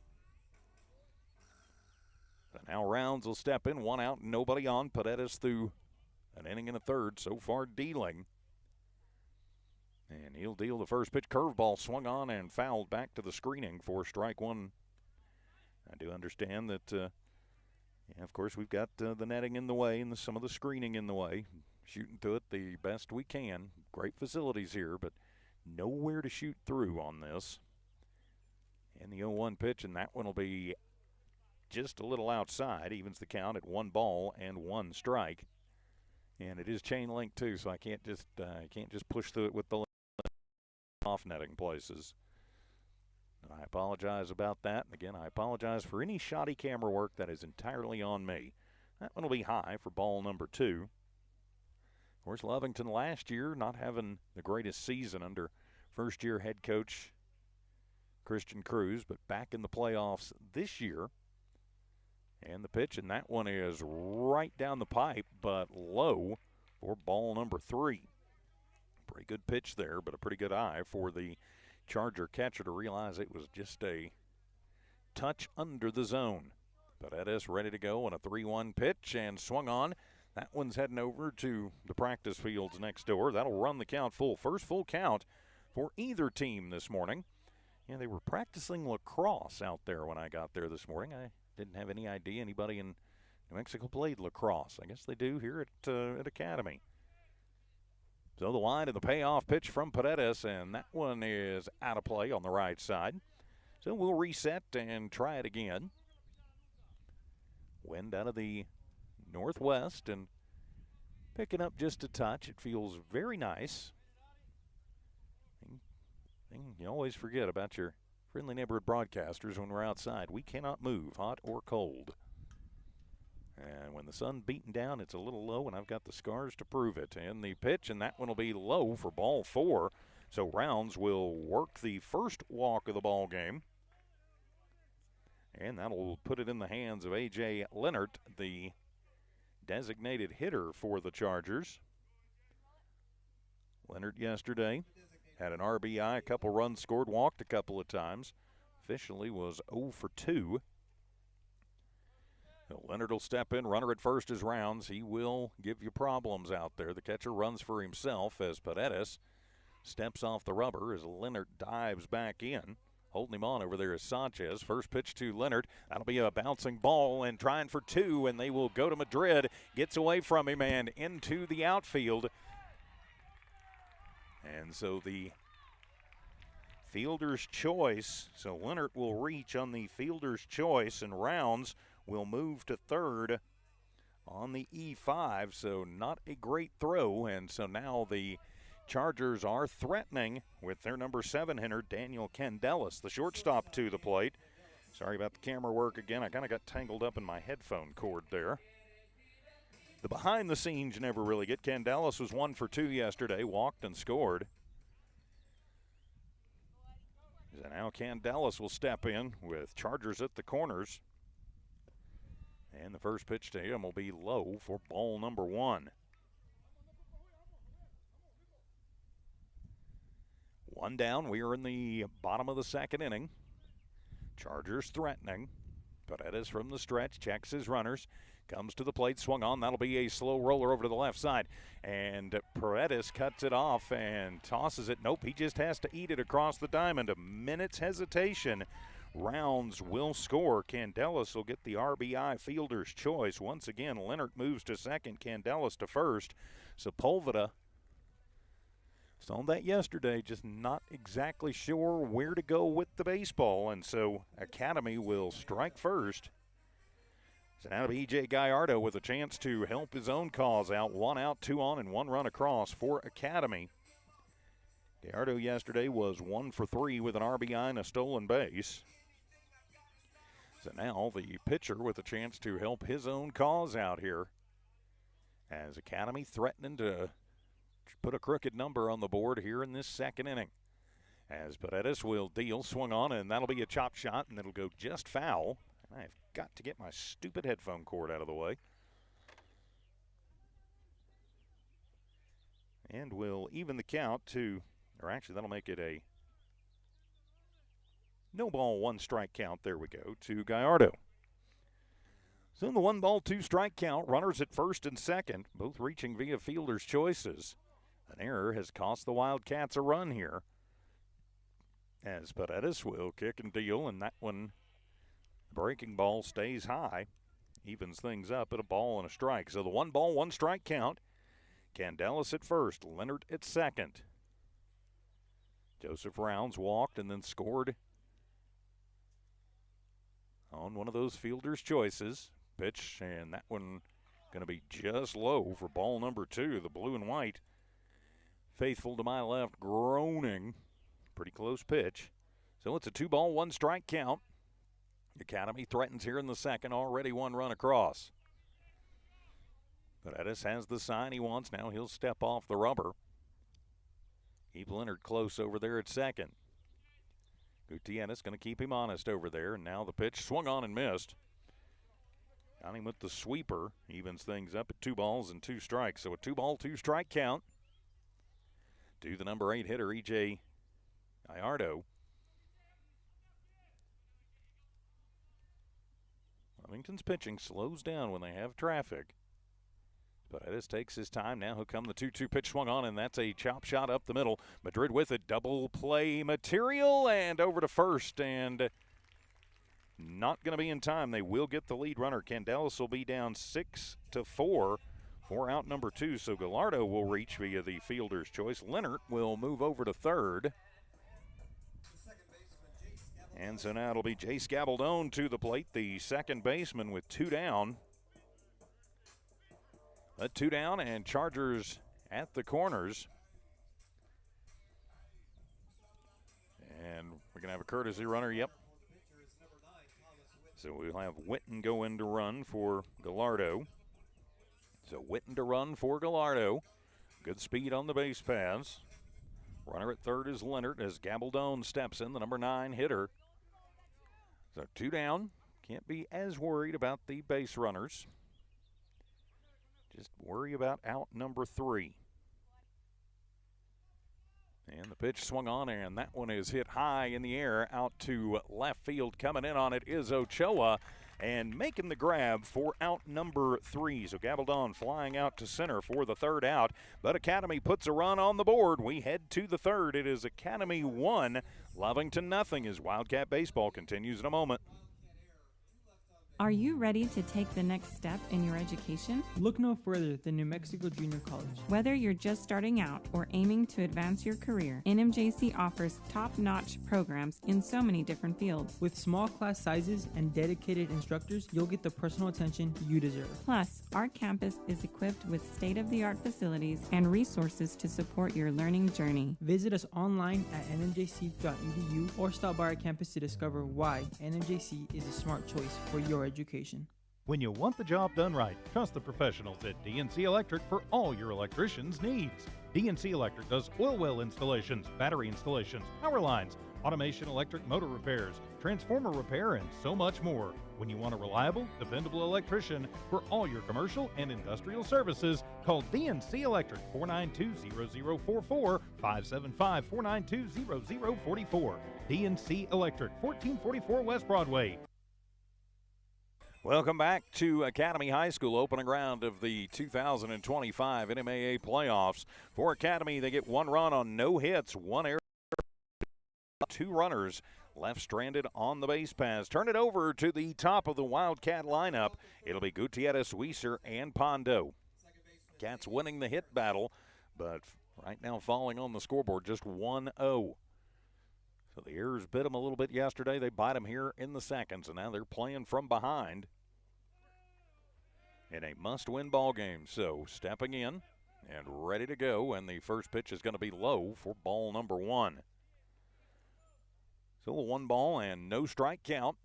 But now Rounds will step in, 1 out, nobody on. Paredes through an inning and a third, so far dealing. And he'll deal the first pitch. Curveball swung on and fouled back to the screening for strike one. I do understand that, of course, we've got the netting in the way and some of the screening in the way. Shooting through it the best we can. Great facilities here, but nowhere to shoot through on this. And the 0-1 pitch, and that one will be just a little outside. Evens the count at 1 ball and 1 strike. And it is chain link too, so I can't just push through it with the off netting places. I apologize about that. And again, I apologize for any shoddy camera work. That is entirely on me. That one will be high for ball number 2. Of course, Lovington last year not having the greatest season under first-year head coach Christian Cruz, but back in the playoffs this year. And the pitch, and that one is right down the pipe, but low for ball number 3. Pretty good pitch there, but a pretty good eye for the Charger catcher to realize it was just a touch under the zone. Paredes ready to go on a 3-1 pitch and swung on. That one's heading over to the practice fields next door. That'll run the count full. First full count for either team this morning. And they were practicing lacrosse out there when I got there this morning. I didn't have any idea anybody in New Mexico played lacrosse. I guess they do here at Academy. So the line of the payoff pitch from Paredes, and that one is out of play on the right side. So we'll reset and try it again. Wind out of the northwest and picking up just a touch. It feels very nice. Thing you always forget about your friendly neighborhood broadcasters when we're outside. We cannot move, hot or cold. And when the sun's beating down, it's a little low, and I've got the scars to prove it. And the pitch, and that one will be low for ball 4. So Rounds will work the first walk of the ball game. And that'll put it in the hands of A.J. Leonard, the designated hitter for the Chargers. Leonard yesterday had an RBI, a couple runs scored, walked a couple of times. Officially was 0 for 2. Leonard will step in. Runner at first is Rounds. He will give you problems out there. The catcher runs for himself as Paredes steps off the rubber as Leonard dives back in. Holding him on over there is Sanchez. First pitch to Leonard. That'll be a bouncing ball and trying for 2, and they will go to Madrid. Gets away from him and into the outfield. And so the fielder's choice. So Leonard will reach on the fielder's choice, and Rounds will move to third on the E5. So not a great throw, and so now the Chargers are threatening with their number 7 hitter, Daniel Candelas, the shortstop, to the plate. Sorry about the camera work again. I kind of got tangled up in my headphone cord there. The behind the scenes you never really get. Candelas was 1 for 2 yesterday, walked and scored. So now Candelas will step in with Chargers at the corners. And the first pitch to him will be low for ball number 1. 1 down. We are in the bottom of the second inning. Chargers threatening. Paredes from the stretch checks his runners. Comes to the plate, swung on. That'll be a slow roller over to the left side. And Paredes cuts it off and tosses it. Nope, he just has to eat it across the diamond. A minute's hesitation. Rounds will score. Candelas will get the RBI fielder's choice. Once again, Leonard moves to second, Candelas to first. Sepulveda saw that yesterday, just not exactly sure where to go with the baseball. And so Academy will strike first. So now to be E.J. Gallardo with a chance to help his own cause out. 1 out, 2 on, and 1 run across for Academy. Gallardo yesterday was 1 for 3 with an RBI and a stolen base. So now the pitcher with a chance to help his own cause out here. As Academy threatening to put a crooked number on the board here in this second inning. As Paredes will deal, swung on, and that'll be a chop shot, and it'll go just foul. I've got to get my stupid headphone cord out of the way. And we'll even the count to, or actually that'll make it a no ball, 1 strike count. There we go, to Gallardo. So in the 1 ball, 2 strike count, runners at first and second, both reaching via fielder's choices. An error has cost the Wildcats a run here. As Paredes will kick and deal, and that one, breaking ball stays high, evens things up at a ball and a strike. So the 1 ball, 1 strike count. Candelas at first, Leonard at second. Joseph Rounds walked and then scored on one of those fielder's choices. Pitch, and that one going to be just low for ball number 2. The blue and white, faithful to my left, groaning. Pretty close pitch. So it's a 2 ball, 1 strike count. Academy threatens here in the second, already 1 run across. Paredes has the sign he wants. Now he'll step off the rubber. Keep Leonard close over there at second. Gutierrez going to keep him honest over there. And now the pitch swung on and missed. Got him with the sweeper. Evens things up at 2 balls and 2 strikes. So a 2 ball, 2 strike count to the number 8 hitter, E.J. Gallardo. Lovington's pitching slows down when they have traffic. Paredes takes his time. Now he'll come the 2-2 pitch swung on, and that's a chop shot up the middle. Madrid with a double play material and over to first, and not going to be in time. They will get the lead runner. Candelas will be down 6-4 for out number 2. So Gallardo will reach via the fielder's choice. Leonard will move over to third. And so now it'll be Jace Gabaldon to the plate, the second baseman with 2 down. 2 down, and Chargers at the corners. And we're going to have a courtesy runner, yep. So we'll have Witten go in to run for Gallardo. So Witten to run for Gallardo. Good speed on the base paths. Runner at third is Leonard as Gabaldon steps in, the number 9 hitter. So 2 down. Can't be as worried about the base runners. Just worry about out number 3. And the pitch swung on, and that one is hit high in the air out to left field. Coming in on it is Ochoa, and making the grab for out number 3. So Gabaldon flying out to center for the 3rd out. But Academy puts a run on the board. We head to the 3rd. It is Academy 1, Lovington nothing, as Wildcat baseball continues in a moment. Are you ready to take the next step in your education? Look no further than New Mexico Junior College. Whether you're just starting out or aiming to advance your career, NMJC offers top-notch programs in so many different fields. With small class sizes and dedicated instructors, you'll get the personal attention you deserve. Plus, our campus is equipped with state-of-the-art facilities and resources to support your learning journey. Visit us online at nmjc.edu or stop by our campus to discover why NMJC is a smart choice for your education. When you want the job done right, trust the professionals at DNC Electric for all your electrician's needs. DNC Electric does oil well installations, battery installations, power lines, automation, electric motor repairs, transformer repair, and so much more. When you want a reliable, dependable electrician for all your commercial and industrial services, call DNC Electric 492-0044, 575-492-0044. DNC Electric, 1444 West Broadway. Welcome back to Academy High School, opening round of the 2025 NMAA playoffs. For Academy, they get one run on no hits, one error, two runners left stranded on the base paths. Turn it over to the top of the Wildcat lineup. It'll be Gutierrez, Weiser, and Pondo. Cats winning the hit battle, but right now falling on the scoreboard just 1-0. So the errors bit them a little bit yesterday. They bite them here in the second, so now they're playing from behind in a must-win ball game. So stepping in and ready to go, and the first pitch is going to be low for ball number one. So a 1 ball and no strike count.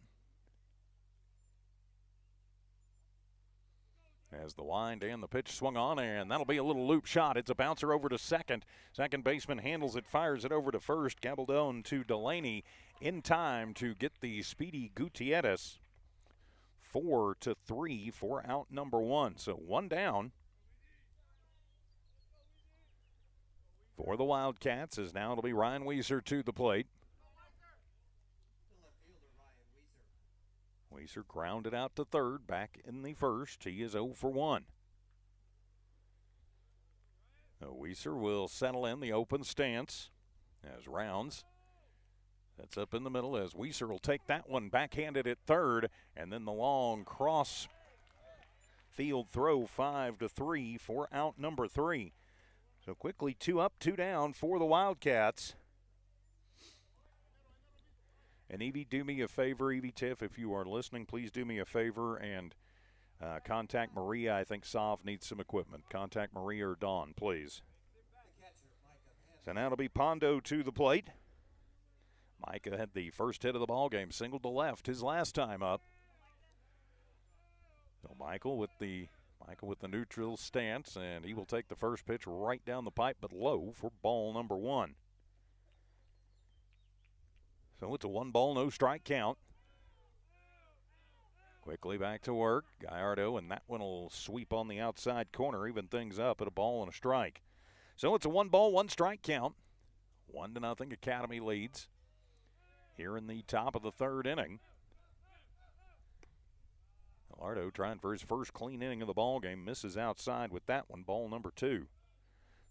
As the wind and the pitch swung on, and that'll be a little loop shot. It's a bouncer over to second. Second baseman handles it, fires it over to first. Gabaldon to Delaney in time to get the speedy Gutierrez. 4-3 for out number one. So one down for the Wildcats, as now it'll be Ryan Weiser to the plate. Weiser grounded out to third, back in the first. He is 0 for 1. Weiser will settle in the open stance as Rounds sets up in the middle, as Weiser will take that one backhanded at third, and then the long cross field throw. 5-3 for out number 3. So quickly 2 up, 2 down for the Wildcats. And Evie, do me a favor, Evie Tiff, if you are listening, please do me a favor and contact Maria. I think Sov needs some equipment. Contact Maria or Dawn, please. So now it'll be Pondo to the plate. Micah had the first hit of the ball game, singled to left his last time up. So Michael with the neutral stance, and he will take the first pitch right down the pipe, but low for ball number one. So it's a 1 ball, no strike count. Quickly back to work. Gallardo, and that one will sweep on the outside corner, even things up at a ball and a strike. So it's a 1 ball, 1 strike count. 1-0 Academy leads here in the top of the third inning. Gallardo trying for his first clean inning of the ball game, misses outside with that one, ball number 2.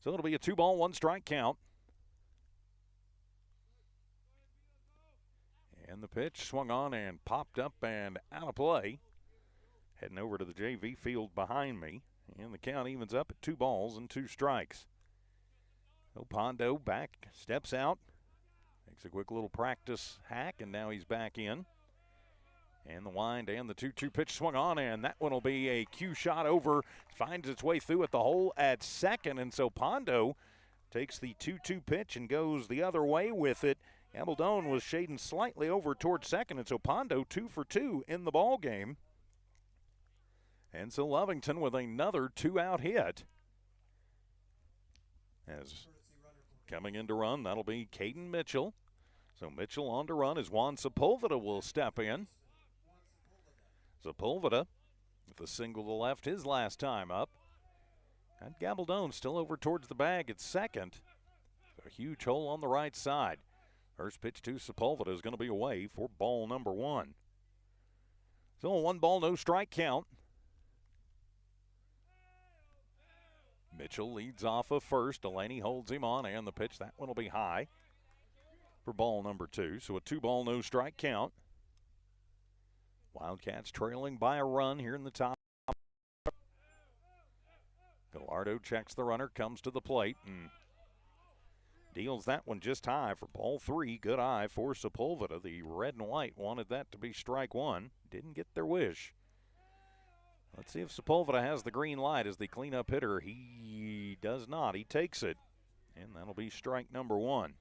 So it'll be a 2 ball, 1 strike count. And the pitch swung on and popped up and out of play. Heading over to the JV field behind me. And the count evens up at 2 balls and 2 strikes. So Pondo back, steps out, makes a quick little practice hack, and now he's back in. And the wind and the 2-2 pitch swung on, and that one will be a cue shot over. Finds its way through at the hole at second, and so Pondo takes the 2-2 pitch and goes the other way with it. Gabaldon was shading slightly over towards second, and so Pondo 2 for 2 in the ball game. And so Lovington with another 2-out hit. As coming in to run, that'll be Caden Mitchell. So Mitchell on to run as Juan Sepulveda will step in. Sepulveda with a single to left his last time up. And Gabaldon still over towards the bag at second. A huge hole on the right side. First pitch to Sepulveda is going to be away for ball number 1. So a 1 ball, no strike count. Mitchell leads off of first. Delaney holds him on, and the pitch, that one will be high for ball number 2. So a 2 ball, no strike count. Wildcats trailing by a run here in the top. Gallardo checks the runner, comes to the plate, and deals that one just high for ball 3. Good eye for Sepulveda. The red and white wanted that to be strike 1. Didn't get their wish. Let's see if Sepulveda has the green light as the cleanup hitter. He does not. He takes it, and that'll be strike number 1.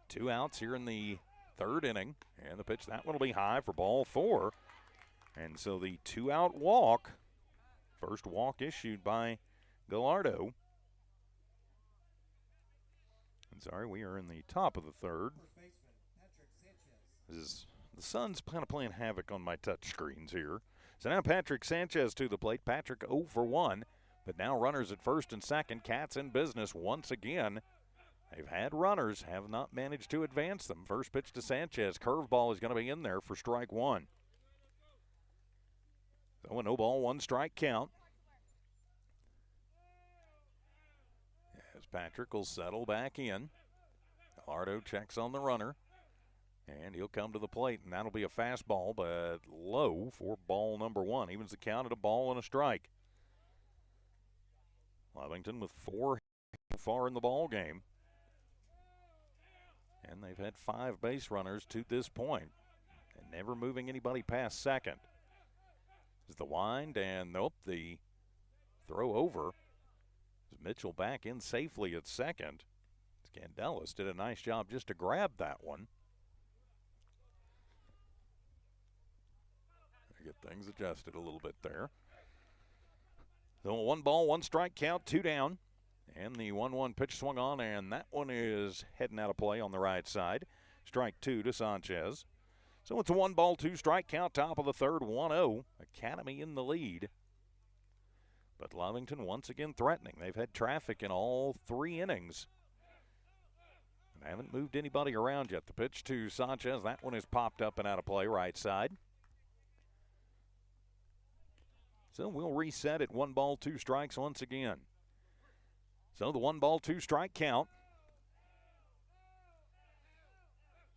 2 outs here in the third inning, and the pitch, that one will be high for ball 4. And so the 2-out walk, first walk issued by Gallardo. Sorry, we are in the top of the third. The sun's kind of playing havoc on my touch screens here. So now Patrick Sanchez to the plate. Patrick 0 for 1, but now runners at first and second. Cats in business once again. They've had runners, have not managed to advance them. First pitch to Sanchez. Curveball is going to be in there for strike one. So a no ball, 1 strike count. As Patrick will settle back in. Gallardo checks on the runner. And he'll come to the plate, and that'll be a fastball, but low for ball number 1. Evens the count at a ball and a strike. Lovington with 4 so far in the ball game. And they've had 5 base runners to this point, and never moving anybody past second. Is the wind, and nope, the throw over. Mitchell back in safely at second. Scandelis did a nice job just to grab that one. Get things adjusted a little bit there. So 1 ball, 1 strike count, 2 down. And the 1-1 pitch swung on, and that one is heading out of play on the right side. Strike 2 to Sanchez. So it's a 1 ball, 2 strike count, top of the third, 1-0. Academy in the lead. But Lovington once again threatening. They've had traffic in all 3 innings. And haven't moved anybody around yet. The pitch to Sanchez, that one is popped up and out of play, right side. So we'll reset at 1 ball, 2 strikes once again. So the 1 ball, 2 strike count.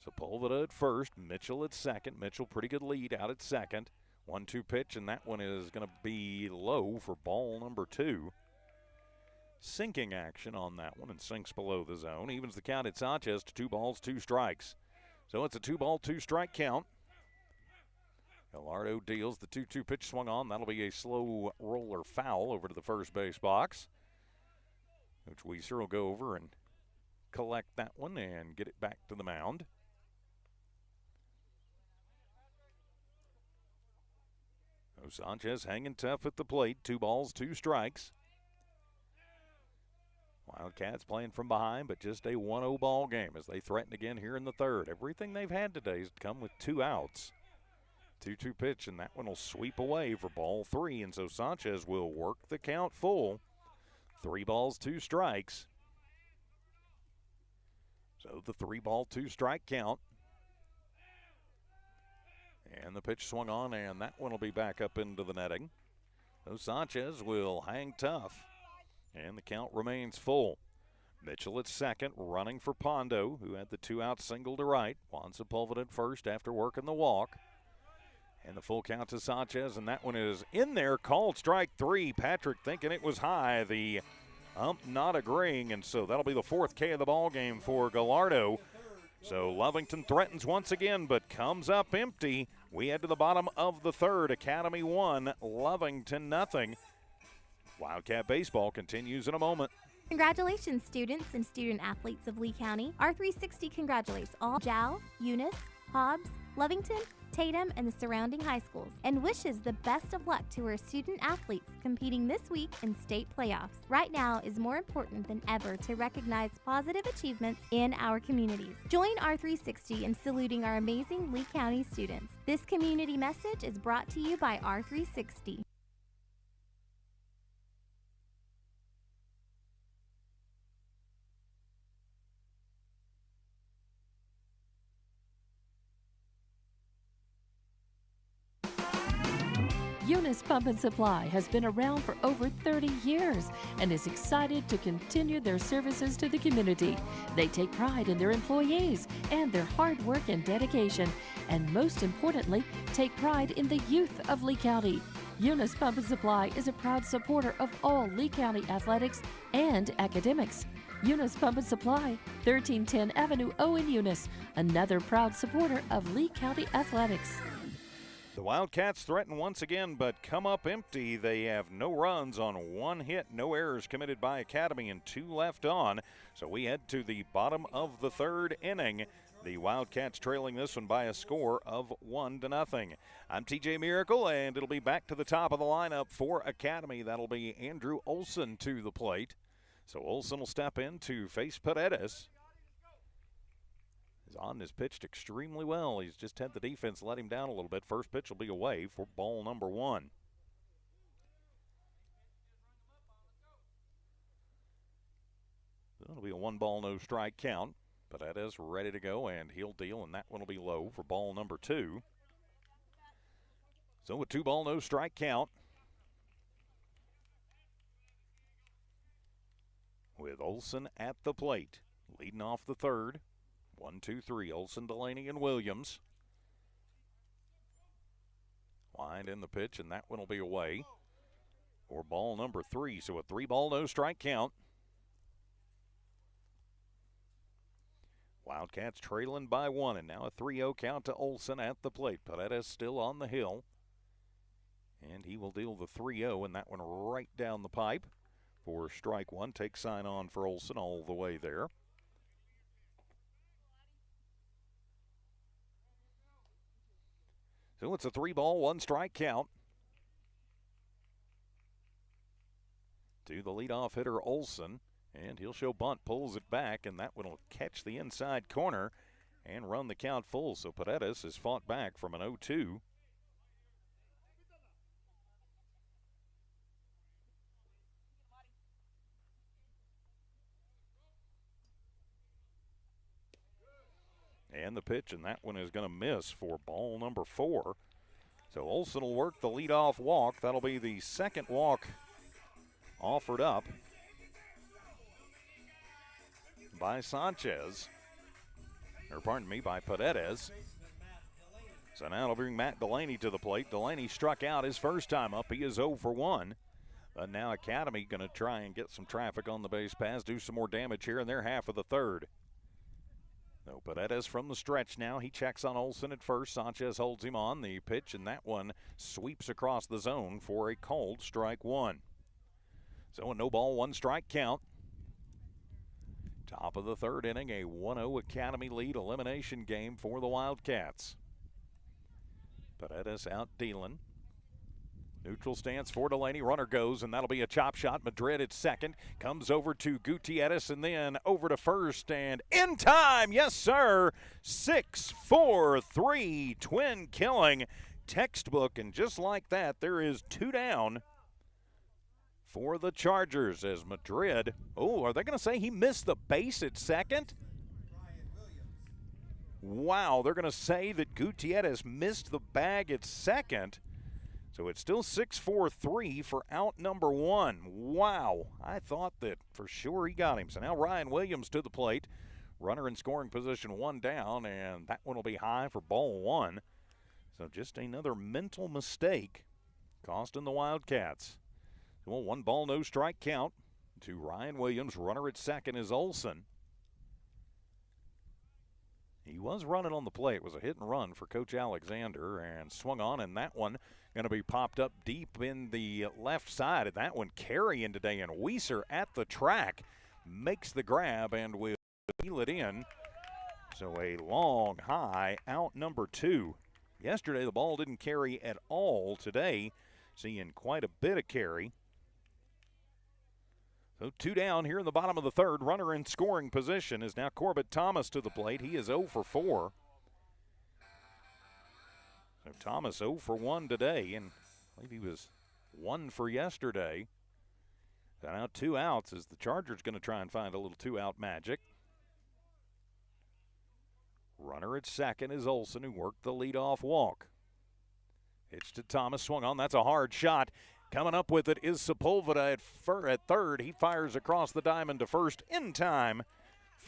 Sepulveda at first, Mitchell at second. Mitchell pretty good lead out at second. 1-2 pitch, and that one is going to be low for ball number 2. Sinking action on that one, and sinks below the zone. Evens the count at Sanchez to 2 balls, 2 strikes. So it's a 2 ball, 2 strike count. Gallardo deals the 2-2 pitch swung on. That'll be a slow roller foul over to the first base box. Coach Weiser will go over and collect that one and get it back to the mound. So Sanchez hanging tough at the plate. 2 balls, 2 strikes. Wildcats playing from behind, but just a 1-0 ball game as they threaten again here in the third. Everything they've had today has come with 2 outs. 2-2 pitch, and that one will sweep away for ball 3, and so Sanchez will work the count full. 3 balls, 2 strikes. So the 3 ball, 2 strike count. And the pitch swung on, and that one will be back up into the netting. So Sanchez will hang tough, and the count remains full. Mitchell at second, running for Pondo, who had the 2-out single to right. Juan Sepulveda at first after working the walk. And the full count to Sanchez, and that one is in there, called strike 3. Patrick thinking it was high. The ump not agreeing, and so that'll be the 4th K of the ball game for Gallardo. So Lovington threatens once again, but comes up empty. We head to the bottom of the third. Academy 1, Lovington nothing. Wildcat baseball continues in a moment. Congratulations, students and student athletes of Lee County. R360 congratulates all Jow, Eunice, Hobbs, Lovington, Tatum, and the surrounding high schools, and wishes the best of luck to our student athletes competing this week in state playoffs. Right now is more important than ever to recognize positive achievements in our communities. Join R360 in saluting our amazing Lee County students. This community message is brought to you by R360. Eunice Pump and Supply has been around for over 30 years and is excited to continue their services to the community. They take pride in their employees and their hard work and dedication, and most importantly, take pride in the youth of Lee County. Eunice Pump and Supply is a proud supporter of all Lee County athletics and academics. Eunice Pump and Supply, 1310 Avenue O in Eunice, another proud supporter of Lee County athletics. The Wildcats threaten once again, but come up empty. They have no runs on 1 hit, no errors committed by Academy, and 2 left on. So we head to the bottom of the third inning. The Wildcats trailing this one by a score of 1-0. I'm TJ Miracle, and it'll be back to the top of the lineup for Academy. That'll be Andrew Olson to the plate. So Olson will step in to face Paredes. Zahn has pitched extremely well. He's just had the defense let him down a little bit. First pitch will be away for ball number 1. It'll be a 1-ball, no strike count. Paredes ready to go, and he'll deal, and that one will be low for ball number 2. So a 2-ball, no strike count. With Olson at the plate, leading off the third. 1, 2, 3, Olson, Delaney, and Williams. Wind in the pitch, and that one will be away for ball number 3. So a 3-ball, no strike count. Wildcats trailing by 1, and now a 3-0 count to Olson at the plate. Paredes still on the hill, and he will deal the 3-0, and that one right down the pipe for strike 1. Take sign on for Olson all the way there. So it's a 3-ball, 1 strike count to the leadoff hitter Olson. And he'll show bunt, pulls it back, and that one will catch the inside corner and run the count full. So Paredes has fought back from an 0-2. And the pitch, and that one is going to miss for ball number 4. So Olson will work the leadoff walk. That'll be the second walk offered up by Sanchez, or pardon me, by Paredes. So now it'll bring Matt Delaney to the plate. Delaney struck out his first time up. He is 0 for 1. But now Academy going to try and get some traffic on the base paths, do some more damage here in their half of the third. So Paredes from the stretch now. He checks on Olson at first. Sanchez holds him on the pitch, and that one sweeps across the zone for a called strike 1. So a no ball, 1 strike count. Top of the third inning, a 1-0 Academy lead elimination game for the Wildcats. Paredes out dealing. Neutral stance for Delaney. Runner goes, and that'll be a chop shot. Madrid at second. Comes over to Gutierrez, and then over to first, and in time, yes, sir. 6-4-3 twin killing. Textbook, and just like that, there is 2 down for the Chargers as Madrid. Oh, are they going to say he missed the base at second? Wow, they're going to say that Gutierrez missed the bag at second. So it's still 6-4-3 for out number 1. Wow, I thought that for sure he got him. So now Ryan Williams to the plate. Runner in scoring position, 1 down, and that one will be high for ball 1. So just another mental mistake costing the Wildcats. Well, 1 ball, no strike count to Ryan Williams. Runner at second is Olson. He was running on the plate. It was a hit and run for Coach Alexander, and swung on, and that one going to be popped up deep in the left side. And that one carrying today, and Weiser at the track makes the grab and will reel it in. So a long high, out number 2. Yesterday the ball didn't carry at all. Today seeing quite a bit of carry. So 2 down here in the bottom of the third. Runner in scoring position is now Corbett Thomas to the plate. He is 0 for 4. So Thomas 0 for 1 today, and I believe he was 1 for yesterday. So now 2 outs as the Chargers going to try and find a little 2-out magic. Runner at second is Olson, who worked the leadoff walk. Pitch to Thomas, swung on. That's a hard shot. Coming up with it is Sepulveda at third. He fires across the diamond to first in time.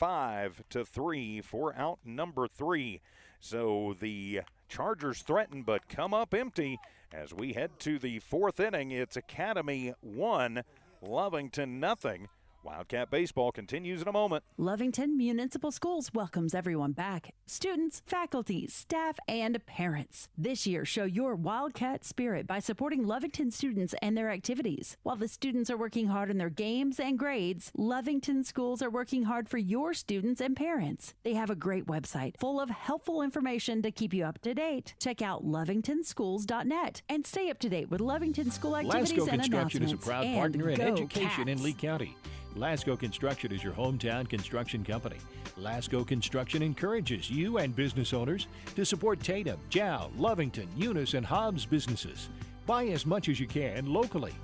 5-3 for out number 3. So the Chargers threaten but come up empty as we head to the 4th inning. It's Academy 1, Lovington nothing. Wildcat baseball continues in a moment. Lovington Municipal Schools welcomes everyone back. Students, faculty, staff, and parents. This year, show your Wildcat spirit by supporting Lovington students and their activities. While the students are working hard in their games and grades, Lovington schools are working hard for your students and parents. They have a great website full of helpful information to keep you up to date. Check out lovingtonschools.net and stay up to date with Lovington school activities Lasco and Construction announcements. is a proud And partner in go education in Cats. Lee County. Lasco Construction is your hometown construction company. Lasco Construction encourages you and business owners to support Tatum, Jow, Lovington, Eunice, and Hobbs businesses. Buy as much as you can locally,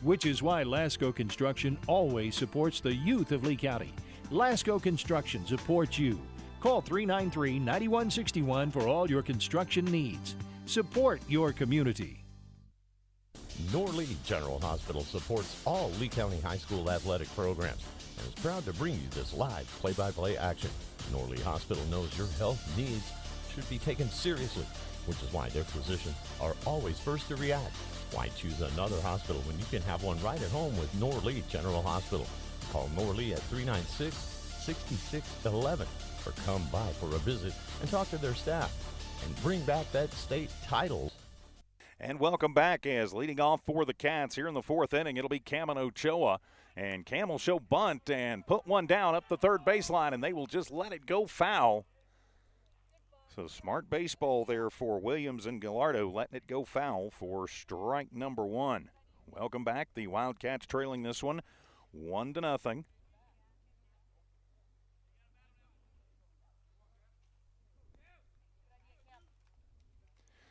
which is why Lasco Construction always supports the youth of Lee County. Lasco Construction supports you. Call 393-9161 for all your construction needs. Support your community. Norlee General Hospital supports all Lee County High School athletic programs and is proud to bring you this live play-by-play action. Norlee Hospital knows your health needs should be taken seriously, which is why their physicians are always first to react. Why choose another hospital when you can have one right at home with Norlee General Hospital? Call Norlee at 396-6611 or come by for a visit and talk to their staff and bring back that state title. And welcome back as leading off for the Cats here in the fourth inning. It'll be Cam and Ochoa. And Cam will show bunt and put one down up the third baseline, and they will just let it go foul. So smart baseball there for Williams and Gallardo, letting it go foul for strike number one. Welcome back. The Wildcats trailing this one 1-0.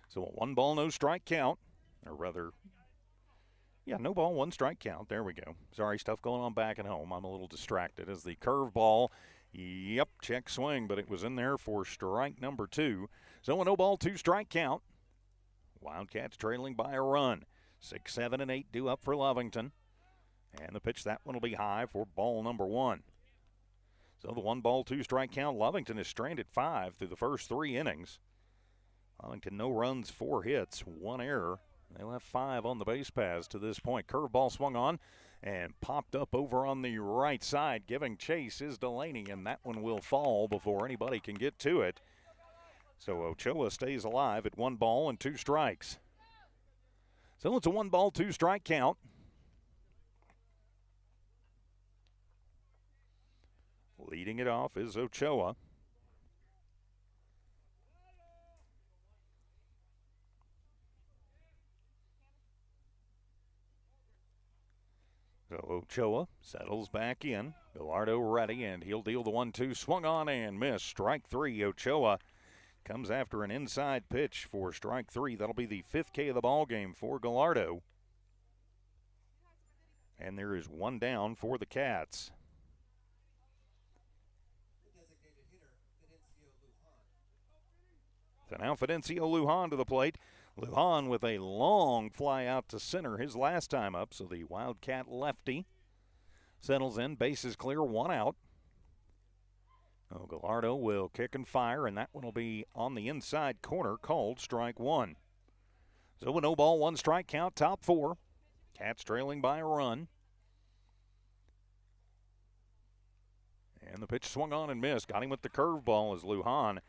So a 1 ball, no strike count, or rather, yeah, no ball, 1 strike count. There we go. Sorry, stuff going on back at home. I'm a little distracted as the curveball, yep, check swing, but it was in there for strike number 2. So a 0 ball, 2 strike count. Wildcats trailing by a run. 6, 7, and 8 due up for Lovington. And the pitch, that one will be high for ball number 1. So the 1 ball, 2 strike count. Lovington is stranded 5 through the first 3 innings. Lovington, no runs, 4 hits, 1 error. They left 5 on the base paths to this point. Curveball swung on and popped up over on the right side. Giving chase is Delaney, and that one will fall before anybody can get to it. So Ochoa stays alive at 1 ball and 2 strikes. So it's a 1 ball, 2 strike count. Leading it off is Ochoa. So Ochoa settles back in. Gallardo ready, and he'll deal the 1-2. Swung on and missed. Strike 3. Ochoa comes after an inside pitch for strike 3. That'll be the 5th K of the ball game for Gallardo. And there is 1 down for the Cats. So now Fidencio Lujan to the plate. Lujan with a long fly out to center his last time up, so the Wildcat lefty settles in, bases clear, 1 out. Oh, Gallardo will kick and fire, and that one will be on the inside corner, called strike 1. So a 0 ball, 1 strike count, top 4. Cats trailing by a run. And the pitch swung on and missed. Got him with the curveball as Lujan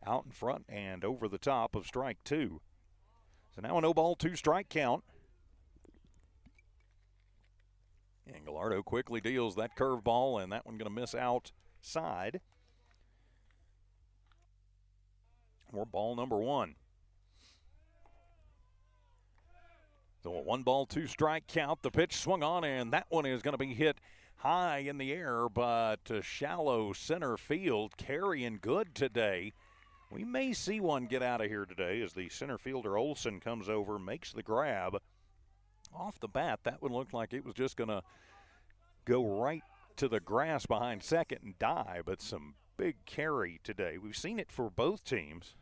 out in front and over the top of strike 2. So now a 0 ball, 2 strike count. And Gallardo quickly deals that curveball, and that one going to miss outside. For ball number 1. So a 1 ball, 2 strike count. The pitch swung on, and that one is going to be hit high in the air, but to shallow center field. Carrying good today. We may see one get out of here today as the center fielder Olson comes over, makes the grab. Off the bat, that one looked like it was just going to go right to the grass behind second and die, but some big carry today. We've seen it for both teams.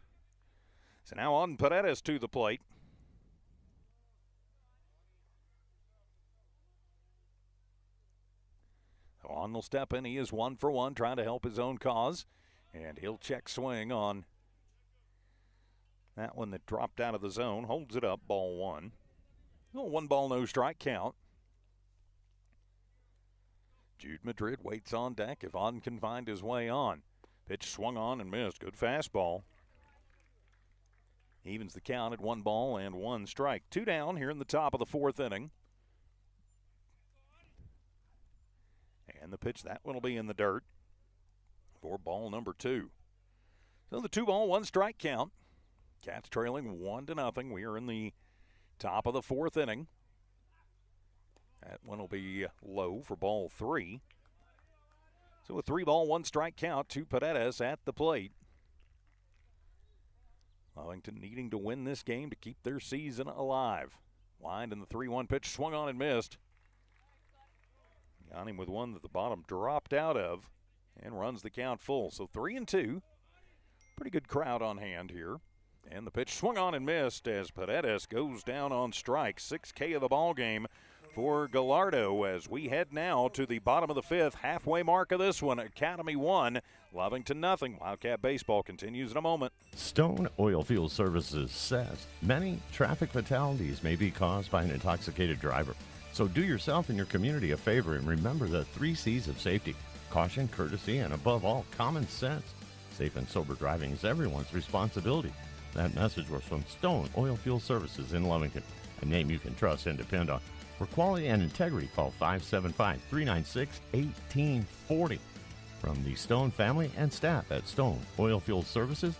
So now on Paredes to the plate. So on will step in. He is 1 for 1, trying to help his own cause. And he'll check swing on that one that dropped out of the zone. Holds it up, ball 1. 1 ball, no strike count. Jude Madrid waits on deck if Auden can find his way on. Pitch swung on and missed. Good fastball. Evens the count at 1 ball and 1 strike. 2 down here in the top of the 4th inning. And the pitch, that one will be in the dirt for ball number 2. So the 2 ball, 1 strike count. Cats trailing 1-0. We are in the top of the 4th inning. That one will be low for ball 3. So a 3-ball, 1-strike count to Paredes at the plate. Lovington needing to win this game to keep their season alive. Lined in the 3-1 pitch, swung on and missed. Got him with one that the bottom dropped out of and runs the count full. So 3-2. Pretty good crowd on hand here. And the pitch swung on and missed as Paredes goes down on strike. 6K of the ball game for Gallardo as we head now to the bottom of the 5th, halfway mark of this one. Academy 1, Lovington nothing. Wildcat baseball continues in a moment. Stone Oilfield Services says many traffic fatalities may be caused by an intoxicated driver. So do yourself and your community a favor and remember the 3 C's of safety: caution, courtesy, and above all, common sense. Safe and sober driving is everyone's responsibility. That message was from Stone Oilfield Services in Lovington, a name you can trust and depend on. For quality and integrity, call 575-396-1840. From the Stone family and staff at Stone Oilfield Services.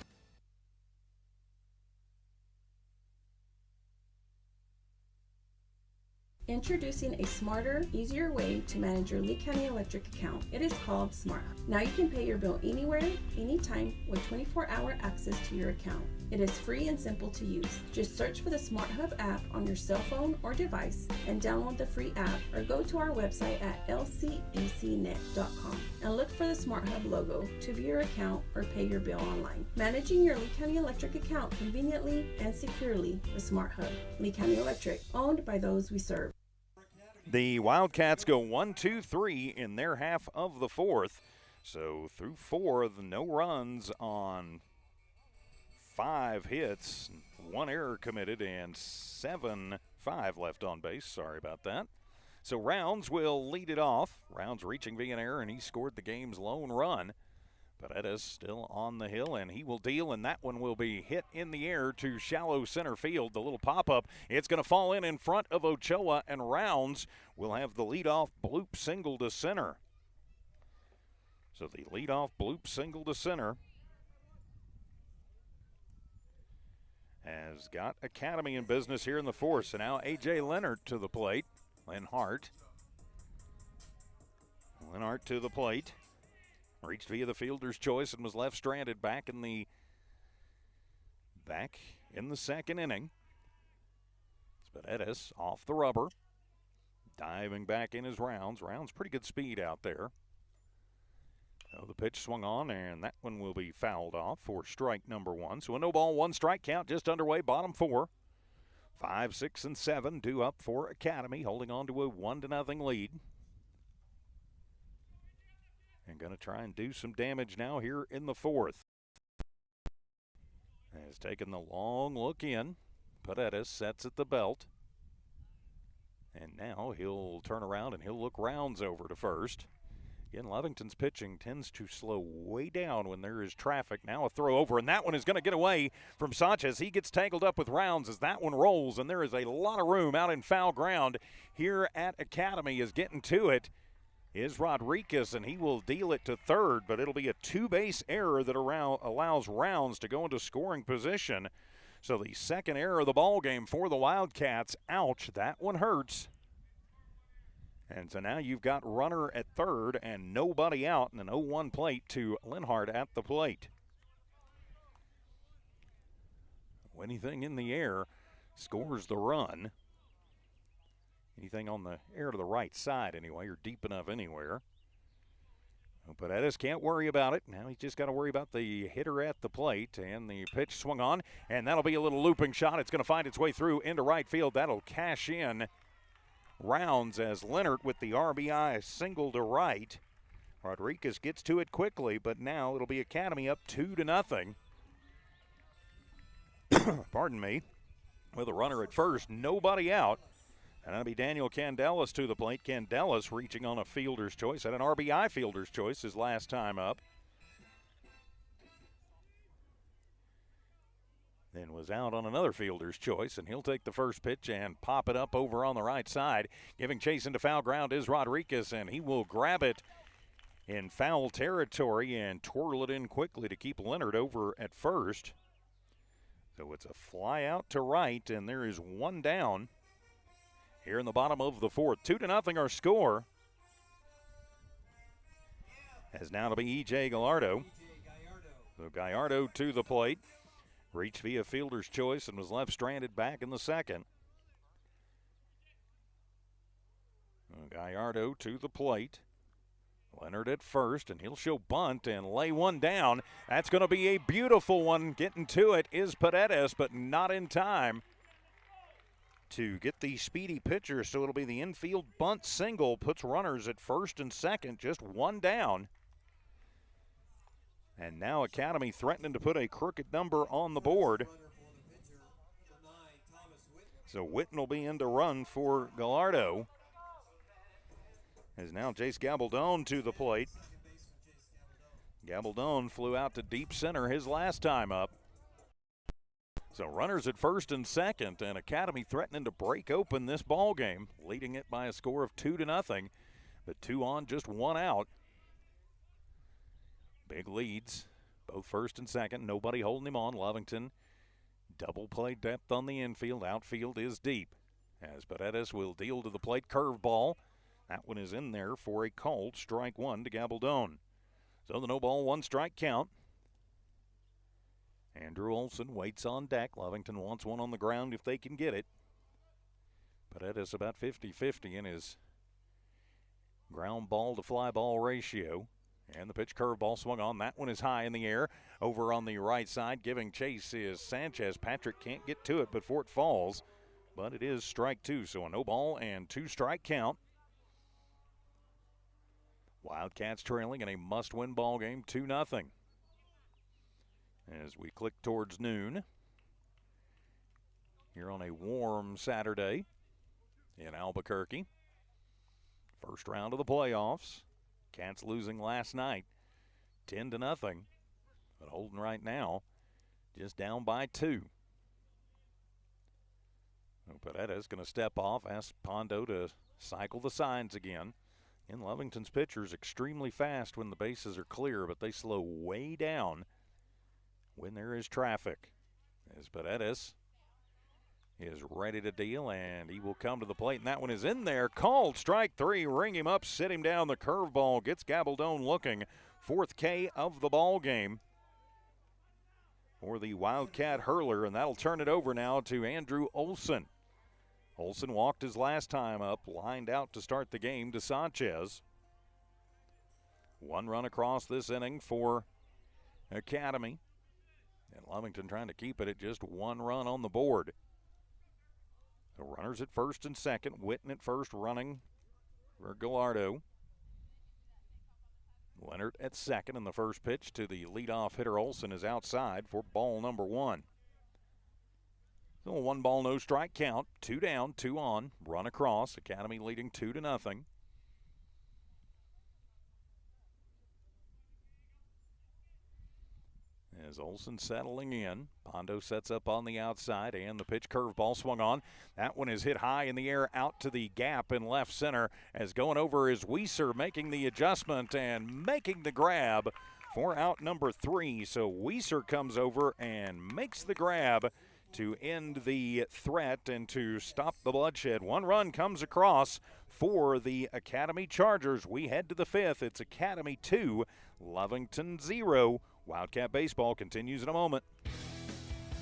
Introducing a smarter, easier way to manage your Lee County Electric account. It is called SmartHub. Now you can pay your bill anywhere, anytime, with 24-hour access to your account. It is free and simple to use. Just search for the SmartHub app on your cell phone or device and download the free app, or go to our website at lcacnet.com and look for the SmartHub logo to view your account or pay your bill online. Managing your Lee County Electric account conveniently and securely with SmartHub. Lee County Electric, owned by those we serve. The Wildcats go 1-2-3 in their half of the 4th. So through 4, no runs on 5 hits, 1 error committed, and 7-5 left on base. Sorry about that. So Rounds will lead it off. Rounds reaching via an error, and he scored the game's lone run. Paredes still on the hill, and he will deal, and that one will be hit in the air to shallow center field. The little pop-up, it's going to fall in front of Ochoa, and Rounds will have the leadoff bloop single to center. So the leadoff bloop single to center has got Academy in business here in the 4th. So now A.J. Leonard to the plate. Linhart to the plate. Reached via the fielder's choice and was left stranded back in the 2nd inning. Paredes off the rubber. Diving back in his Rounds. Rounds pretty good speed out there. So the pitch swung on, and that one will be fouled off for strike number 1. So a no ball, 1-strike count just underway, bottom 4. 5, 6, and 7 due up for Academy, holding on to a 1-0 lead. And going to try and do some damage now here in the 4th. Has taken the long look in. Paredes sets at the belt. And now he'll turn around and he'll look Rounds over to first. Again, Lovington's pitching tends to slow way down when there is traffic. Now a throw over, and that one is going to get away from Sanchez. He gets tangled up with Rounds as that one rolls, and there is a lot of room out in foul ground here at Academy. Is getting to it is Rodriguez, and he will deal it to third, but it'll be a 2-base error that allows Rounds to go into scoring position. So the 2nd error of the ball game for the Wildcats. Ouch, that one hurts. And so now you've got runner at third and nobody out, and an 0-1 plate to Linhart at the plate. Anything in the air scores the run. Anything on the air to the right side anyway, or deep enough anywhere. But Paredes can't worry about it. Now he's just got to worry about the hitter at the plate, and the pitch swung on, and that'll be a little looping shot. It's going to find its way through into right field. That'll cash in Rounds as Leonard with the RBI single to right. Rodriguez gets to it quickly, but now it'll be Academy up 2-0. Pardon me. With a runner at first, nobody out. And that'll be Daniel Candelas to the plate. Candelas reaching on a fielder's choice, and an RBI fielder's choice his last time up. Then was out on another fielder's choice, and he'll take the first pitch and pop it up over on the right side. Giving chase into foul ground is Rodriguez, and he will grab it in foul territory and twirl it in quickly to keep Leonard over at first. So it's a fly out to right, and there is one down. here in the bottom of the fourth. 2-0 our score. As now to be E.J. Gallardo. So Gallardo to the plate. Reached via fielder's choice and was left stranded back in the second. Gallardo to the plate. Leonard at first, and he'll show bunt and lay one down. That's going to be a beautiful one. Getting to it is Paredes, but not in time to get the speedy pitcher. So it'll be the infield bunt single. Puts runners at first and second, just one down. And now Academy threatening to put a crooked number on the board. So Witten will be in to run for Gallardo. As now Jace Gabaldon to the plate. Gabaldon flew out to deep center his last time up. So runners at first and second, and Academy threatening to break open this ball game, leading it by a score of 2-0. But 2 on, just 1 out. Big leads, both first and second. Nobody holding him on. Lovington, double play depth on the infield. Outfield is deep. As Paredes will deal to the plate. Curveball. That one is in there for a called strike 1 to Gabaldon. So the no ball, 1 strike count. Andrew Olson waits on deck. Lovington wants one on the ground if they can get it. Paredes about 50-50 in his ground ball to fly ball ratio. And the pitch curveball swung on. That one is high in the air. Over on the right side, giving chase is Sanchez. Patrick can't get to it before it falls. But it is strike 2, so a no ball and 2 strike count. Wildcats trailing in a must-win ball game, 2-0. As we click towards noon here on a warm Saturday in Albuquerque. First round of the playoffs. Cats losing last night 10-0, but holding right now just down by 2. Paredes going to step off, ask Pondo to cycle the signs again. And Lovington's pitchers extremely fast when the bases are clear, but they slow way down when there is traffic. As Paredes is ready to deal, and he will come to the plate, and that one is in there. Called strike 3. Ring him up, sit him down. The curveball gets Gabaldon looking. 4th K of the ball game for the Wildcat hurler, and that'll turn it over now to Andrew Olson. Olson walked his last time up, lined out to start the game to Sanchez. 1 run across this inning for Academy, and Lovington trying to keep it at just 1 run on the board. The runners at first and second. Witten at first running for Gallardo. Leonard at second, and the first pitch to the leadoff hitter Olson is outside for ball number 1. So 1 ball, no strike count. 2 down, 2 on. Run across. Academy leading 2-0. As Olson settling in, Pondo sets up on the outside, and the pitch curveball swung on. That one is hit high in the air out to the gap in left center. As going over is Weiser, making the adjustment and making the grab for out number 3. So Weiser comes over and makes the grab to end the threat and to stop the bloodshed. 1 run comes across for the Academy Chargers. We head to the 5th. It's Academy 2, Lovington 0. Wildcat baseball continues in a moment.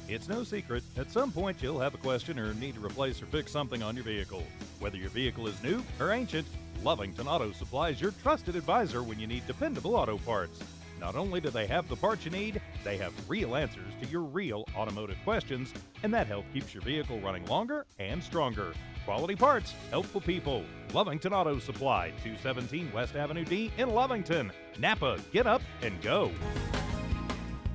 It's no secret, at some point you'll have a question or need to replace or fix something on your vehicle. Whether your vehicle is new or ancient, Lovington Auto Supply is your trusted advisor when you need dependable auto parts. Not only do they have the parts you need, they have real answers to your real automotive questions, and that help keeps your vehicle running longer and stronger. Quality parts, helpful people. Lovington Auto Supply, 217 West Avenue D in Lovington. Napa, get up and go.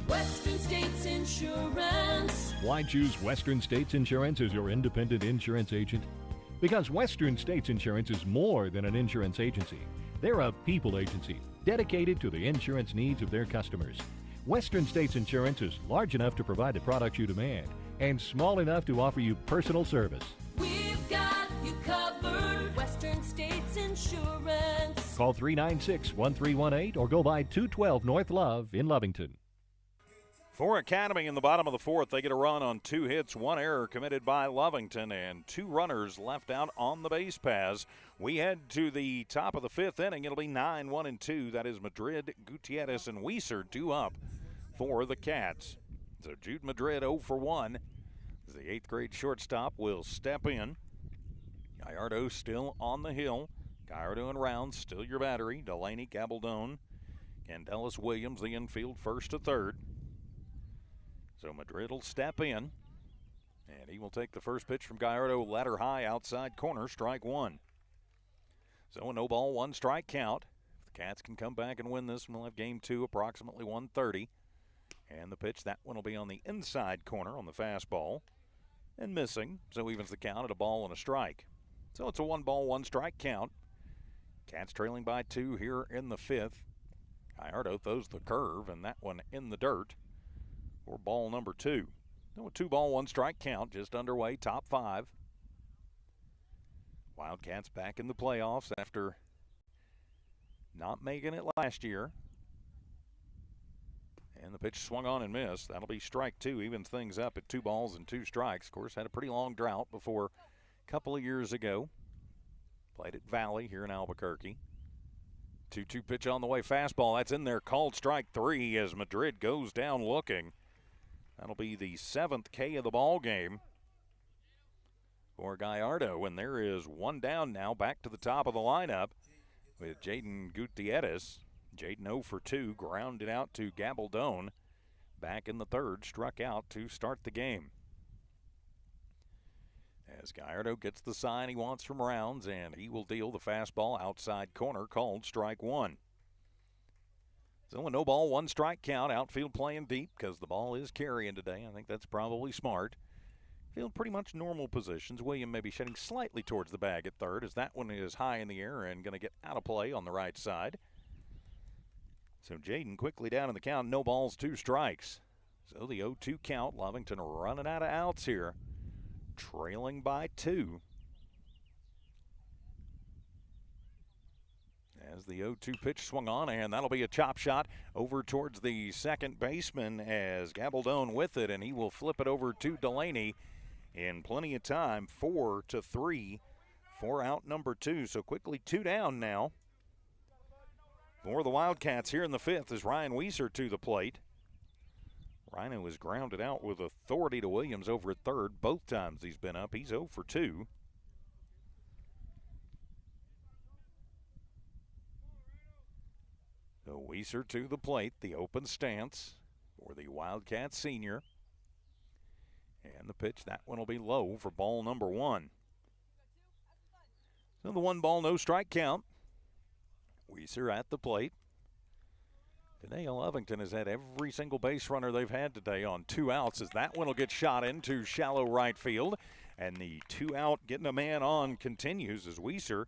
Western States Insurance. Why choose Western States Insurance as your independent insurance agent? Because Western States Insurance is more than an insurance agency. They're a people agency dedicated to the insurance needs of their customers. Western States Insurance is large enough to provide the products you demand and small enough to offer you personal service. We've got you covered. Western States Insurance. Call 396-1318 or go by 212 North Love in Lovington. For Academy in the bottom of the fourth, they get a run on 2 hits, 1 error committed by Lovington, and 2 runners left out on the base paths. We head to the top of the 5th inning. It'll be 9-1-2. That is Madrid, Gutierrez, and Weiser 2 up for the Cats. So Jude Madrid 0 for 1. The 8th grade shortstop will step in. Gallardo still on the hill. Gallardo and Rounds, still your battery. Delaney, Gabaldon, Candelas, Williams, the infield, first to third. So Madrid will step in, and he will take the first pitch from Gallardo, ladder high, outside corner, strike 1. So a no ball, 1 strike count. If the Cats can come back and win this, we'll have game 2, approximately 1:30. And the pitch, that one will be on the inside corner on the fastball, and missing, so evens the count at a ball and a strike. So it's a 1 ball, 1 strike count. Cats trailing by 2 here in the 5th. Gallardo throws the curve, and that one in the dirt for ball number 2. So a 2 ball, 1 strike count, just underway, top 5. Wildcats back in the playoffs after not making it last year. And the pitch swung on and missed. That'll be strike 2, evens things up at 2 balls and 2 strikes. Of course, had a pretty long drought before a couple of years ago. Played at Valley here in Albuquerque. 2-2 pitch on the way, fastball. That's in there, called strike 3 as Madrid goes down looking. That'll be the 7th K of the ball game for Gallardo. And there is 1 down now, back to the top of the lineup with Jaden Gutierrez. Jaden 0 for 2, grounded out to Gabaldon. Back in the 3rd, struck out to start the game. As Gallardo gets the sign he wants from Rounds, and he will deal the fastball outside corner, called strike 1. So a no ball, 1 strike count. Outfield playing deep because the ball is carrying today. I think that's probably smart. Field pretty much normal positions. William may be shedding slightly towards the bag at 3rd as that one is high in the air and going to get out of play on the right side. So Jaden quickly down in the count. No balls, 2 strikes. So the 0-2 count. Lovington running out of outs here. Trailing by 2. As the 0-2 pitch swung on, and that'll be a chop shot over towards the second baseman as Gabaldon with it, and he will flip it over to Delaney in plenty of time. 4-3 for out number 2. So quickly 2 down now for the Wildcats here in the 5th as Ryan Weiser to the plate. Rhino is grounded out with authority to Williams over at 3rd. Both times he's been up. He's 0 for 2. So Weiser to the plate, the open stance for the Wildcats senior. And the pitch, that one will be low for ball number 1. So the 1 ball, no strike count. Weiser at the plate. Today, Lovington has had every single base runner they've had today on 2 outs as that one will get shot into shallow right field. And the 2 out getting a man on continues as Weiser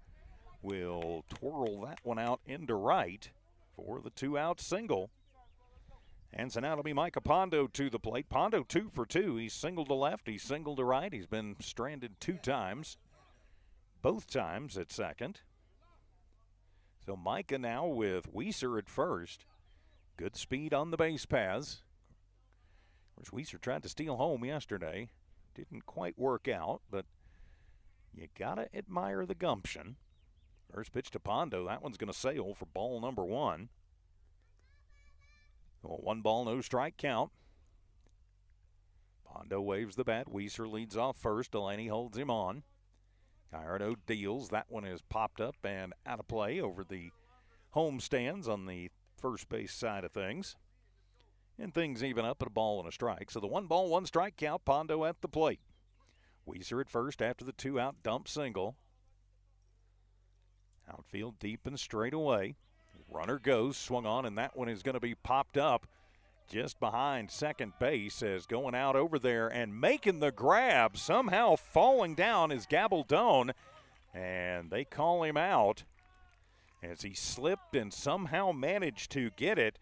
will twirl that one out into right for the 2 out single. And so now it'll be Micah Pondo to the plate. Pondo 2 for 2. He's singled to left, he's singled to right. He's been stranded 2 times, both times at second. So Micah now with Weiser at first. Good speed on the base paths. Of course, Weiser tried to steal home yesterday. Didn't quite work out, but you gotta admire the gumption. First pitch to Pondo. That one's going to sail for ball number 1. Well, 1 ball, no strike count. Pondo waves the bat. Weiser leads off first. Delaney holds him on. Gallardo deals. That one is popped up and out of play over the home stands on the first base side of things. And things even up at a ball and a strike. So the 1 ball, 1 strike count. Pondo at the plate. Weiser at first after the 2 out dump single. Outfield deep and straight away. Runner goes, swung on, and that one is going to be popped up just behind second base as going out over there and making the grab. Somehow falling down is Gabaldon, and they call him out as he slipped and somehow managed to get it.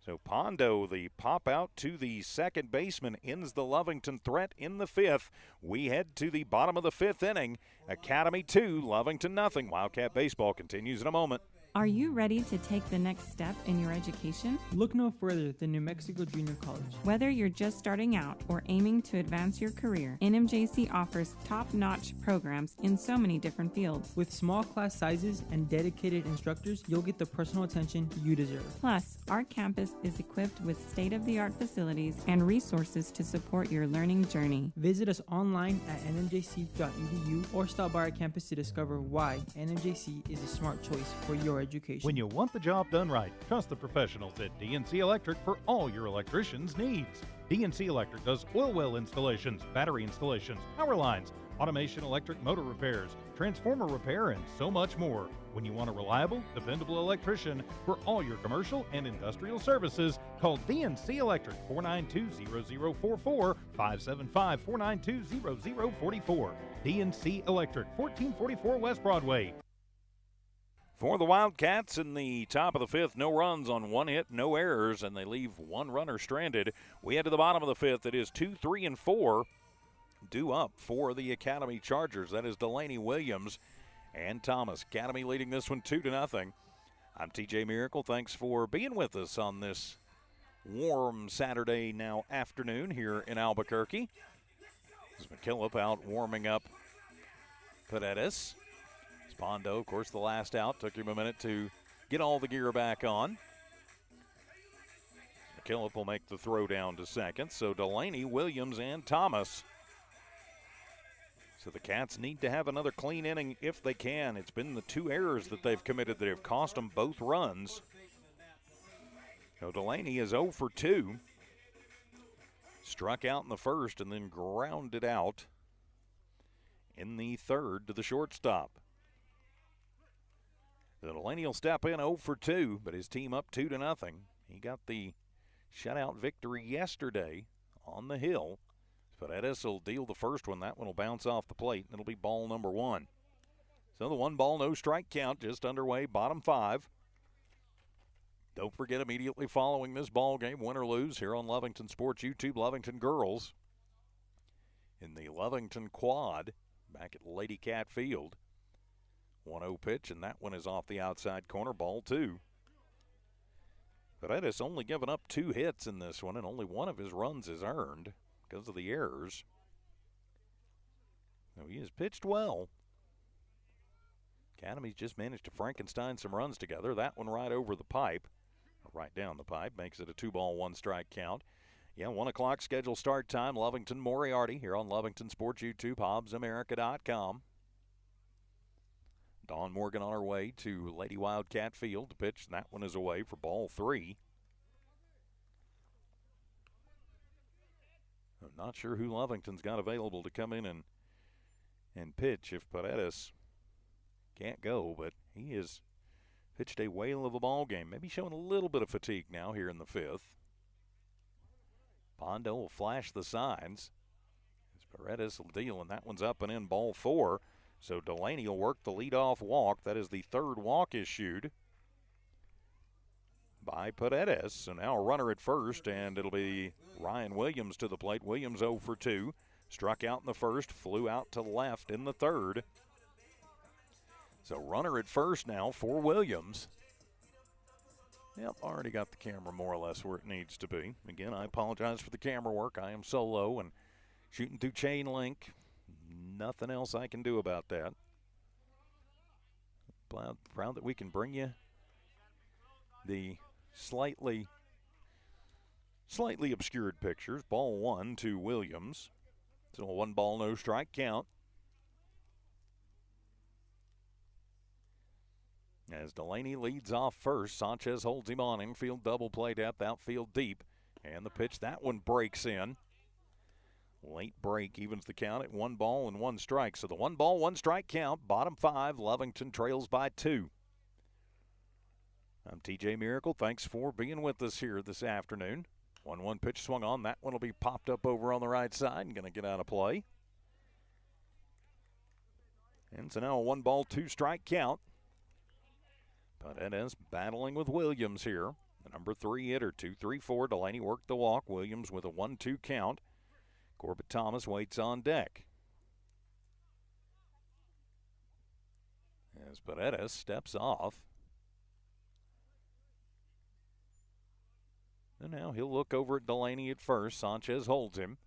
So Pondo, the pop out to the second baseman, ends the Lovington threat in the 5th. We head to the bottom of the 5th inning. Academy 2, Lovington nothing. Wildcat baseball continues in a moment. Are you ready to take the next step in your education? Look no further than New Mexico Junior College. Whether you're just starting out or aiming to advance your career, NMJC offers top-notch programs in so many different fields. With small class sizes and dedicated instructors, you'll get the personal attention you deserve. Plus, our campus is equipped with state-of-the-art facilities and resources to support your learning journey. Visit us online at nmjc.edu or stop by our campus to discover why NMJC is a smart choice for your education. When you want the job done right, trust the professionals at DNC Electric for all your electrician's needs. DNC Electric does oil well installations, battery installations, power lines, automation electric motor repairs, transformer repair, and so much more. When you want a reliable, dependable electrician for all your commercial and industrial services, call DNC Electric 492-0044, 575-492-0044. DNC Electric, 1444 West Broadway. For the Wildcats in the top of the fifth, no runs on one hit, no errors, and they leave one runner stranded. We head to the bottom of the fifth. It is 2, 3, and 4 due up for the Academy Chargers. That is Delaney, Williams, and Thomas. Academy leading this one 2-0. I'm TJ Miracle. Thanks for being with us on this warm Saturday now afternoon here in Albuquerque. This is McKillop out warming up Paredes. Pondo, of course, the last out. Took him a minute to get all the gear back on. McKillop will make the throw down to second. So Delaney, Williams, and Thomas. So the Cats need to have another clean inning if they can. It's been the two errors that they've committed that have cost them both runs. So Delaney is 0 for 2. Struck out in the first and then grounded out in the third to the shortstop. So Delaney will step in 0 for 2, but his team up 2-0. He got the shutout victory yesterday on the hill. Paredes will deal the first one. That one will bounce off the plate, and it'll be ball number 1. So the 1-ball, no strike count just underway, bottom 5. Don't forget, immediately following this ball game, win or lose, here on Lovington Sports YouTube, Lovington Girls in the Lovington Quad back at Lady Cat Field. 1-0 pitch, and that one is off the outside corner, ball 2. Paredes only given up 2 hits in this one, and only one of his runs is earned because of the errors. So he has pitched well. Academy's just managed to Frankenstein some runs together. That one right over the pipe, or right down the pipe, makes it a 2-ball, 1-strike count. Yeah, 1 o'clock scheduled start time. Lovington Moriarty here on Lovington Sports YouTube, HobbsAmerica.com. Dawn Morgan on her way to Lady Wildcat Field to pitch. And that one is away for ball 3. I'm not sure who Lovington's got available to come in and pitch if Paredes can't go, but he has pitched a whale of a ball game. Maybe showing a little bit of fatigue now here in the 5th. Pondo will flash the signs as Paredes will deal, and that one's up and in, ball 4. So Delaney will work the leadoff walk. That is the 3rd walk issued by Paredes. So now a runner at first, and it'll be Ryan Williams to the plate. Williams 0 for 2. Struck out in the first, flew out to left in the 3rd. So runner at first now for Williams. Yep, already got the camera more or less where it needs to be. Again, I apologize for the camera work. I am solo and shooting through chain link. Nothing else I can do about that. Proud that we can bring you the slightly obscured pictures. Ball 1 to Williams. So a 1-ball, no strike count. As Delaney leads off first, Sanchez holds him on. Infield double play depth, outfield deep. And the pitch, that one breaks in. Late break evens the count at 1 ball and 1 strike. So the 1-ball, 1-strike count, bottom 5. Lovington trails by 2. I'm TJ Miracle. Thanks for being with us here this afternoon. 1-1 pitch swung on. That one will be popped up over on the right side and going to get out of play. And so now a 1-ball, 2-strike count. Paredes battling with Williams here. The number 3 hitter, 2-3-4. Delaney worked the walk. Williams with a 1-2 count. Corbett Thomas waits on deck. As Paredes steps off. And now he'll look over at Delaney at first. Sanchez holds him.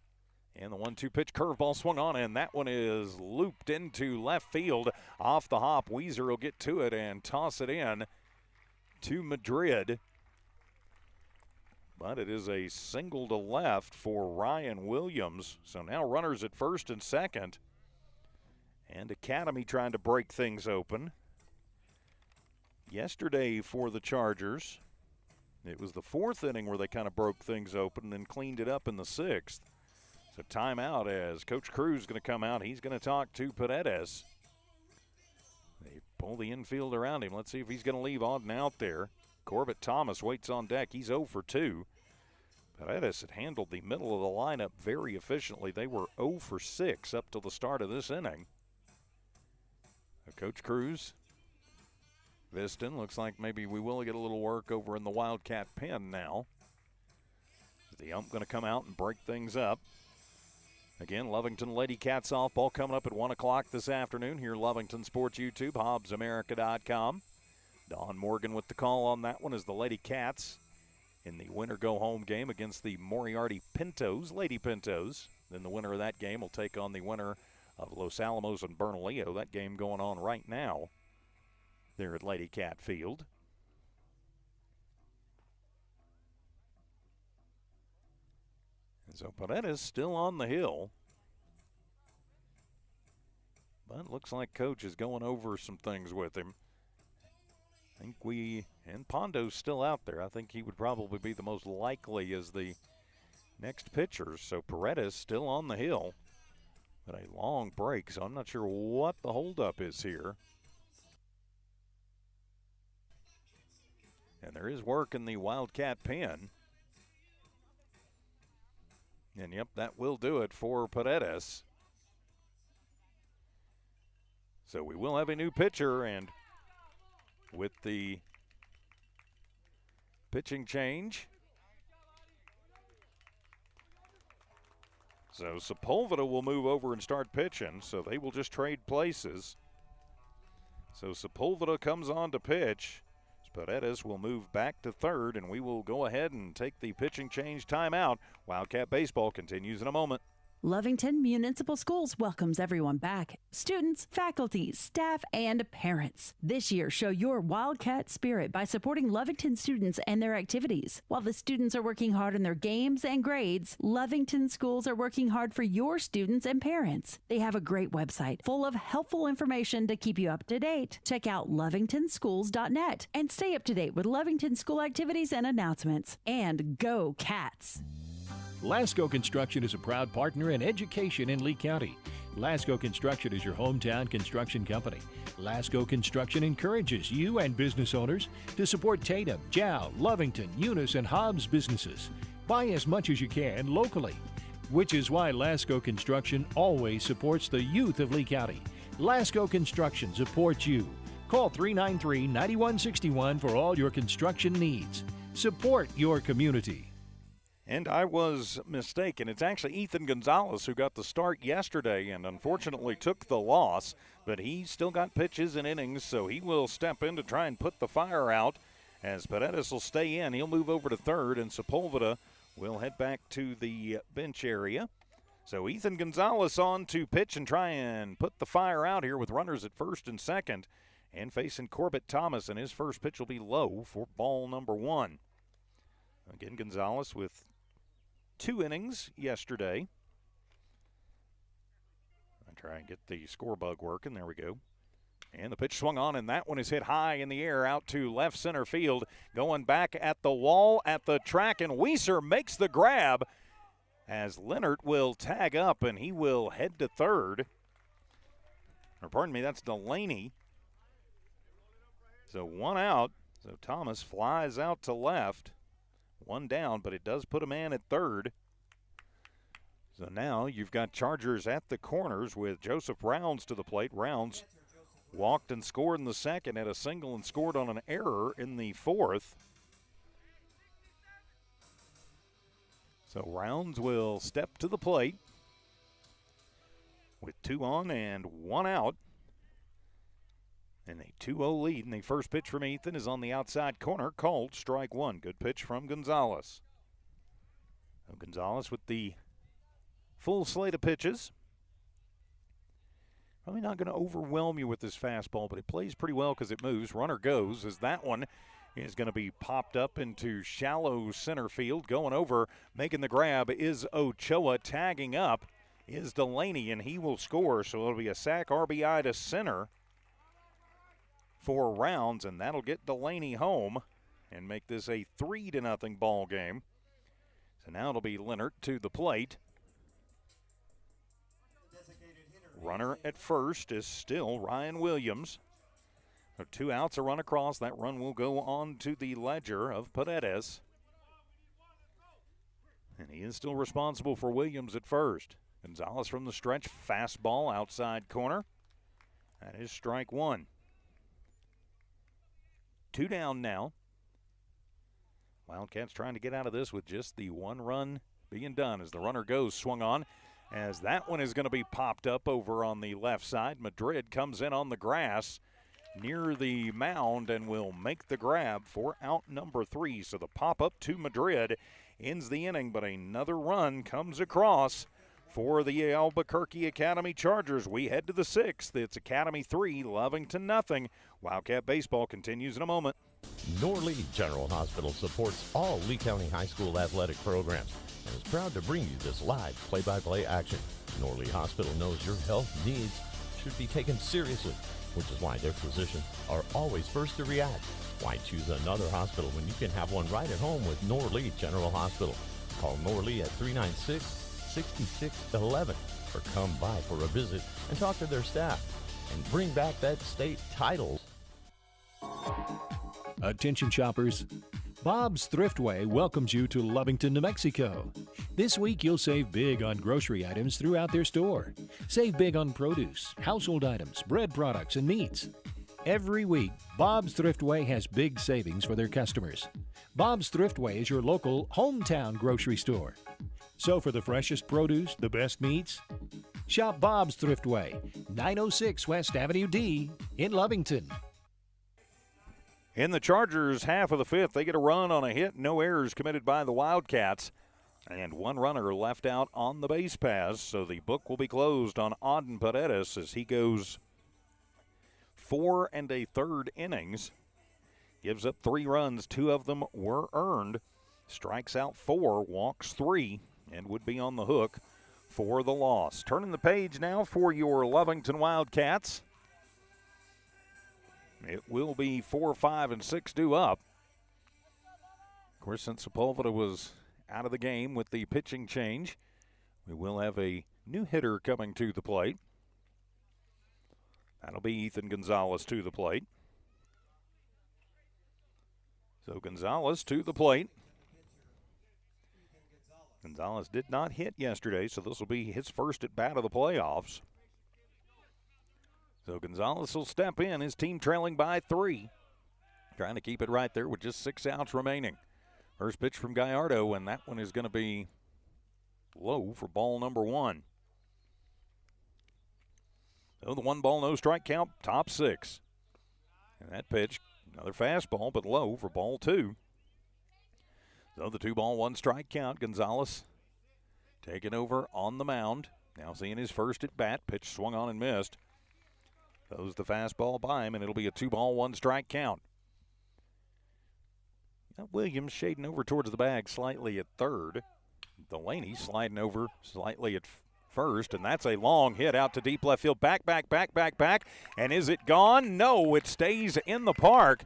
And the 1-2 pitch curveball swung on, and that one is looped into left field. Off the hop, Weezer will get to it and toss it in to Madrid. But it is a single to left for Ryan Williams. So now runners at first and second. And Academy trying to break things open. Yesterday for the Chargers, it was the fourth inning where they kind of broke things open and then cleaned it up in the sixth. So timeout as Coach Cruz is going to come out. He's going to talk to Paredes. They pull the infield around him. Let's see if he's going to leave Auden out there. Corbett Thomas waits on deck. He's 0 for 2. Paredes had handled the middle of the lineup very efficiently. They were 0 for 6 up till the start of this inning. Coach Cruz, Viston, looks like maybe we will get a little work over in the Wildcat pen now. Is the ump going to come out and break things up? Again, Lovington Lady Cat softball coming up at 1 o'clock this afternoon here, Lovington Sports YouTube, HobbsAmerica.com. Don Morgan with the call on that one as the Lady Cats in the winner go-home game against the Moriarty Pintos, Lady Pintos. Then the winner of that game will take on the winner of Los Alamos and Bernalillo. That game going on right now there at Lady Cat Field. And so Paredes still on the hill. But looks like Coach is going over some things with him. I think and Pondo's still out there. I think he would probably be the most likely as the next pitcher. So Paredes still on the hill. But a long break, so I'm not sure what the holdup is here. And there is work in the Wildcat pen. And, yep, that will do it for Paredes. So we will have a new pitcher, and with the pitching change, so Sepulveda will move over and start pitching, so they will just trade places. So Sepulveda comes on to pitch. Paredes will move back to third, and we will go ahead and take the pitching change timeout. Wildcat baseball continues in a moment. Lovington Municipal Schools welcomes everyone back. Students, faculty, staff, and parents. This year, show your Wildcat spirit by supporting Lovington students and their activities. While the students are working hard in their games and grades, Lovington schools are working hard for your students and parents. They have a great website full of helpful information to keep you up to date. Check out lovingtonschools.net and stay up to date with Lovington school activities and announcements. And go Cats! Lasco Construction is a proud partner in education in Lee County. Lasco Construction is your hometown construction company. Lasco Construction encourages you and business owners to support Tatum, Jow, Lovington, Eunice, and Hobbs businesses. Buy as much as you can locally, which is why Lasco Construction always supports the youth of Lee County. Lasco Construction supports you. Call 393-9161 for all your construction needs. Support your community. And I was mistaken. It's actually Ethan Gonzalez who got the start yesterday and unfortunately took the loss, but he still got pitches and innings, so he will step in to try and put the fire out as Paredes will stay in. He'll move over to third, and Sepulveda will head back to the bench area. So Ethan Gonzalez on to pitch and try and put the fire out here with runners at first and second, and facing Corbett Thomas, and his first pitch will be low for ball number 1. Again, Gonzalez with 2 innings yesterday. I try and get the score bug working. There we go. And the pitch swung on, and that one is hit high in the air out to left center field. Going back at the wall at the track, and Weiser makes the grab as Leonard will tag up, and he will head to third. Or pardon me, that's Delaney. So 1 out. So Thomas flies out to left. 1 down, but it does put a man at third. So now you've got Chargers at the corners with Joseph Rounds to the plate. Rounds walked and scored in the second, had a single and scored on an error in the fourth. So Rounds will step to the plate with 2 on and 1 out. And a 2-0 lead, and the first pitch from Ethan is on the outside corner, called strike 1. Good pitch from Gonzalez. So Gonzalez with the full slate of pitches. Probably not going to overwhelm you with this fastball, but it plays pretty well because it moves. Runner goes as that one is going to be popped up into shallow center field. Going over, making the grab is Ochoa. Tagging up is Delaney, and he will score. So it'll be a sac RBI to center for Rounds, and that'll get Delaney home and make this a 3-0 ball game. So now it'll be Leonard to the plate. Runner at first is still Ryan Williams. So 2 outs, a run across. That run will go on to the ledger of Paredes. And he is still responsible for Williams at first. Gonzalez from the stretch, fastball outside corner. That is strike 1. 2 down now. Wildcats trying to get out of this with just the 1 run being done as the runner goes, swung on. As that one is going to be popped up over on the left side. Madrid comes in on the grass near the mound and will make the grab for out number 3. So the pop-up to Madrid ends the inning, but another run comes across for the Albuquerque Academy Chargers. We head to the 6th. It's Academy 3, Lovington nothing. Wildcat baseball continues in a moment. Norley General Hospital supports all Lee County High School athletic programs and is proud to bring you this live play-by-play action. Norley Hospital knows your health needs should be taken seriously, which is why their physicians are always first to react. Why choose another hospital when you can have one right at home with Norley General Hospital? Call Norley at 396-6611 or come by for a visit and talk to their staff and bring back that state title. Attention shoppers, Bob's Thriftway welcomes you to Lovington, New Mexico. This week you'll save big on grocery items throughout their store. Save big on produce, household items, bread products, and meats. Every week, Bob's Thriftway has big savings for their customers. Bob's Thriftway is your local hometown grocery store. So for the freshest produce, the best meats, shop Bob's Thriftway, 906 West Avenue D in Lovington. In the Chargers' half of the 5th, they get a run on a hit. No errors committed by the Wildcats. And 1 runner left out on the base paths. So the book will be closed on Auden Paredes as he goes 4 1/3 innings. Gives up 3 runs. 2 of them were earned. Strikes out 4, walks 3, and would be on the hook for the loss. Turning the page now for your Lovington Wildcats. It will be 4, 5, and 6 due up. Of course, since Sepulveda was out of the game with the pitching change, we will have a new hitter coming to the plate. That'll be Ethan Gonzalez to the plate. So Gonzalez to the plate. Gonzalez did not hit yesterday, so this will be his first at bat of the playoffs. So Gonzalez will step in, his team trailing by 3. Trying to keep it right there with just 6 outs remaining. First pitch from Gallardo, and that one is going to be low for ball number 1. So the 1-ball, no strike count, top 6. And that pitch, another fastball, but low for ball 2. So the 2-ball, 1 strike count. Gonzalez taking over on the mound. Now seeing his first at bat. Pitch swung on and missed. Throws the fastball by him, and it'll be a 2-ball, 1 strike count. Now Williams shading over towards the bag slightly at third. Delaney sliding over slightly at first, and that's a long hit out to deep left field. Back. And is it gone? No, it stays in the park.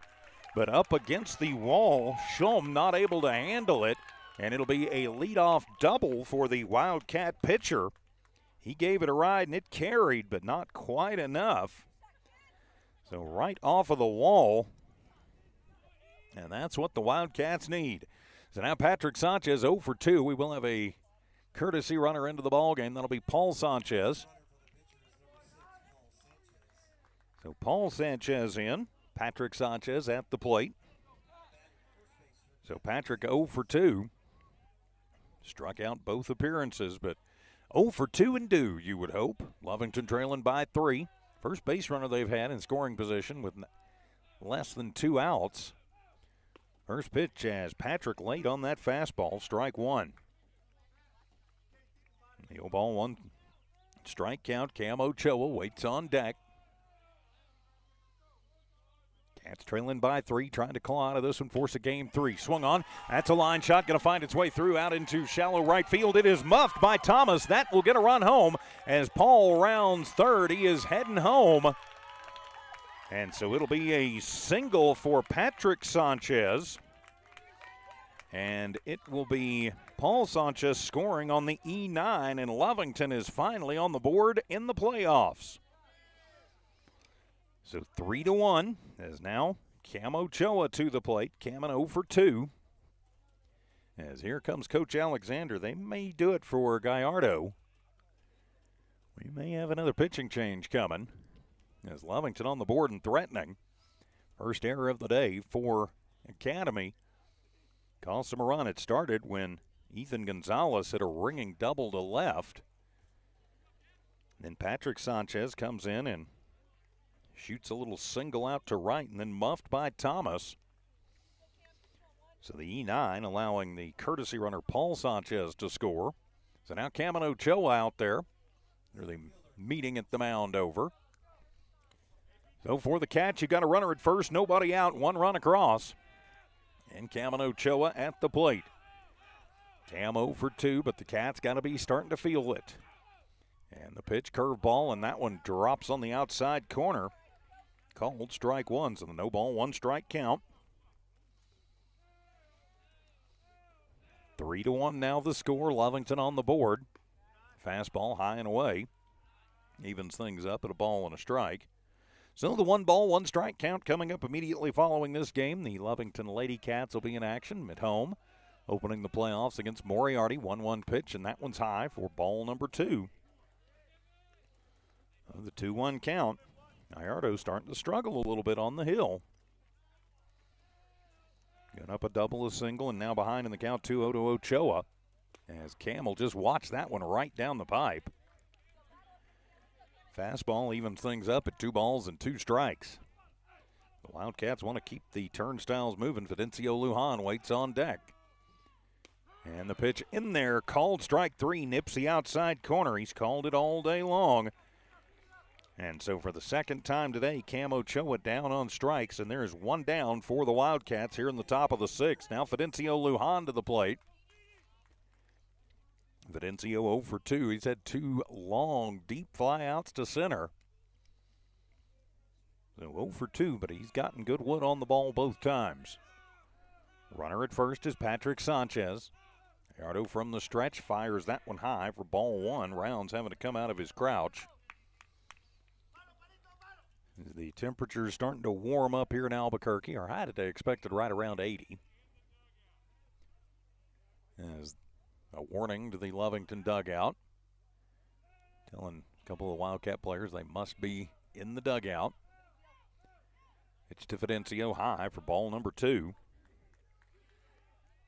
But up against the wall, Schulm not able to handle it, and it'll be a leadoff double for the Wildcat pitcher. He gave it a ride, and it carried, but not quite enough. So right off of the wall, and that's what the Wildcats need. So now Patrick Sanchez 0 for 2. We will have a courtesy runner into the ballgame. That'll be Paul Sanchez. So Paul Sanchez in. Patrick Sanchez at the plate. So Patrick 0 for 2. Struck out both appearances, but 0 for 2 and due, you would hope. Lovington trailing by 3. First base runner they've had in scoring position with less than 2 outs. First pitch as Patrick late on that fastball, strike 1. The 0-1 strike count. Cam Ochoa waits on deck. Cats trailing by 3, trying to claw out of this one, force a game 3. Swung on. That's a line shot, going to find its way through out into shallow right field. It is muffed by Thomas. That will get a run home as Paul rounds third. He is heading home. And so it'll be a single for Patrick Sanchez. And it will be Paul Sanchez scoring on the E9, and Lovington is finally on the board in the playoffs. So 3-1 as now Cam Ochoa to the plate. Cam 0 for 2. As here comes Coach Alexander. They may do it for Gallardo. We may have another pitching change coming. As Lovington on the board and threatening. First error of the day for Academy. Cost them a run. It started when Ethan Gonzalez hit a ringing double to left. Then Patrick Sanchez comes in and shoots a little single out to right and then muffed by Thomas. So the E9 allowing the courtesy runner Paul Sanchez to score. So now Cam Ochoa out there. They're the meeting at the mound over. So for the Cats, you got a runner at first, nobody out, 1 run across. And Cam Ochoa at the plate. Cam 0 for 2, but the Cats got to be starting to feel it. And the pitch curveball, and that one drops on the outside corner. Called strike 1, so the no ball, 1 strike count. 3-1 now the score. Lovington on the board. Fastball high and away. Evens things up at a ball and a strike. So the 1 ball, 1 strike count coming up immediately following this game. The Lovington Lady Cats will be in action at home, opening the playoffs against Moriarty. 1-1 pitch, and that one's high for ball number 2. The 2-1 count. Gallardo starting to struggle a little bit on the hill. Got up a double, a single, and now behind in the count 2-0 to Ochoa. As Campbell just watched that one right down the pipe. Fastball evens things up at 2 balls and 2 strikes. The Wildcats want to keep the turnstiles moving. Fidencio Lujan waits on deck. And the pitch in there, called strike 3, nips the outside corner. He's called it all day long. And so for the second time today, Cam Ochoa down on strikes, and there is 1 down for the Wildcats here in the top of the 6th. Now Fidencio Lujan to the plate. Fidencio 0 for 2. He's had 2 long, deep flyouts to center. So 0 for 2, but he's gotten good wood on the ball both times. Runner at first is Patrick Sanchez. Gallardo from the stretch fires that one high for ball 1. Rounds having to come out of his crouch. The temperature's starting to warm up here in Albuquerque. Our high today expected right around 80. As a warning to the Lovington dugout, telling a couple of Wildcat players they must be in the dugout. It's to Fidencio high for ball number 2.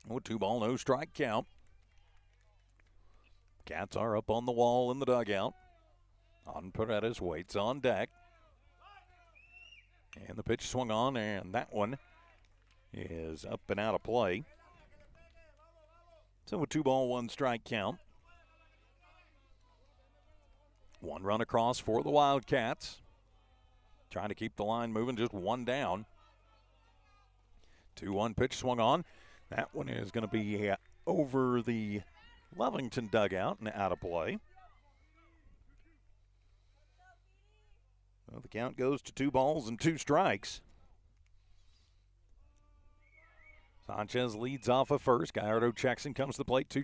Oh, 2 ball, no strike count. Cats are up on the wall in the dugout. On Paredes waits on deck. And the pitch swung on, and that one is up and out of play. So a 2 ball, 1 strike count. 1 run across for the Wildcats. Trying to keep the line moving, just 1 down. 2-1 pitch swung on. That one is going to be over the Lovington dugout and out of play. Well, the count goes to 2 balls and 2 strikes. Sanchez leads off at first. Gallardo checks and comes to the plate. 2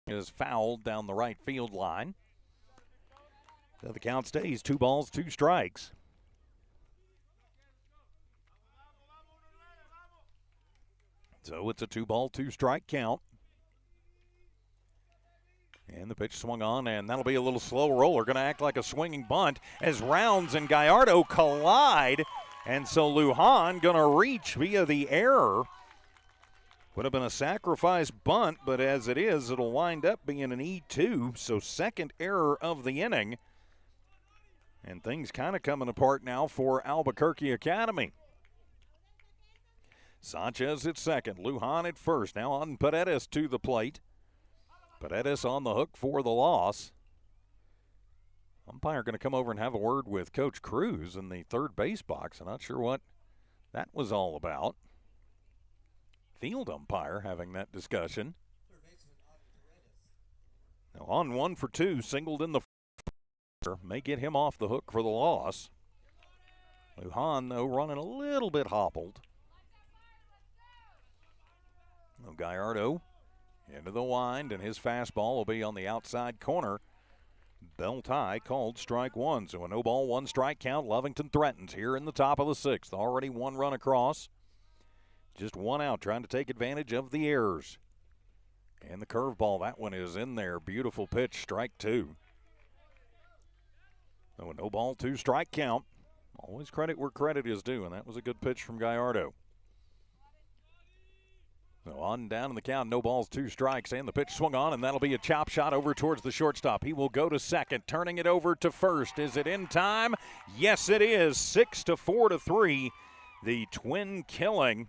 is fouled down the right field line. So the count stays 2 balls, 2 strikes. So it's a 2 ball, 2 strike count. And the pitch swung on, and that'll be a little slow roller. Going to act like a swinging bunt as Rounds and Gallardo collide. And so Lujan going to reach via the error. Would have been a sacrifice bunt, but as it is, it'll wind up being an E2. So 2nd error of the inning. And things kind of coming apart now for Albuquerque Academy. Sanchez at 2nd, Lujan at 1st. Now on Paredes to the plate. Paredes on the hook for the loss. Umpire going to come over and have a word with Coach Cruz in the third base box. I'm not sure what that was all about. Field umpire having that discussion. Now on 1 for 2, singled in the may get him off the hook for the loss. Lujan, though, running a little bit hobbled. No, Gallardo into the wind, and his fastball will be on the outside corner. Bell tie called strike one. So a no ball, 1 strike count. Lovington threatens here in the top of the 6th. Already 1 run across. Just 1 out, trying to take advantage of the errors. And the curveball, that one is in there. Beautiful pitch, strike 2. So a no ball, 2 strike count. Always credit where credit is due, and that was a good pitch from Gallardo. So on down in the count, no balls, 2 strikes, and the pitch swung on, and that'll be a chop shot over towards the shortstop. He will go to second, turning it over to first. Is it in time? Yes, it is. 6-4-3. The twin killing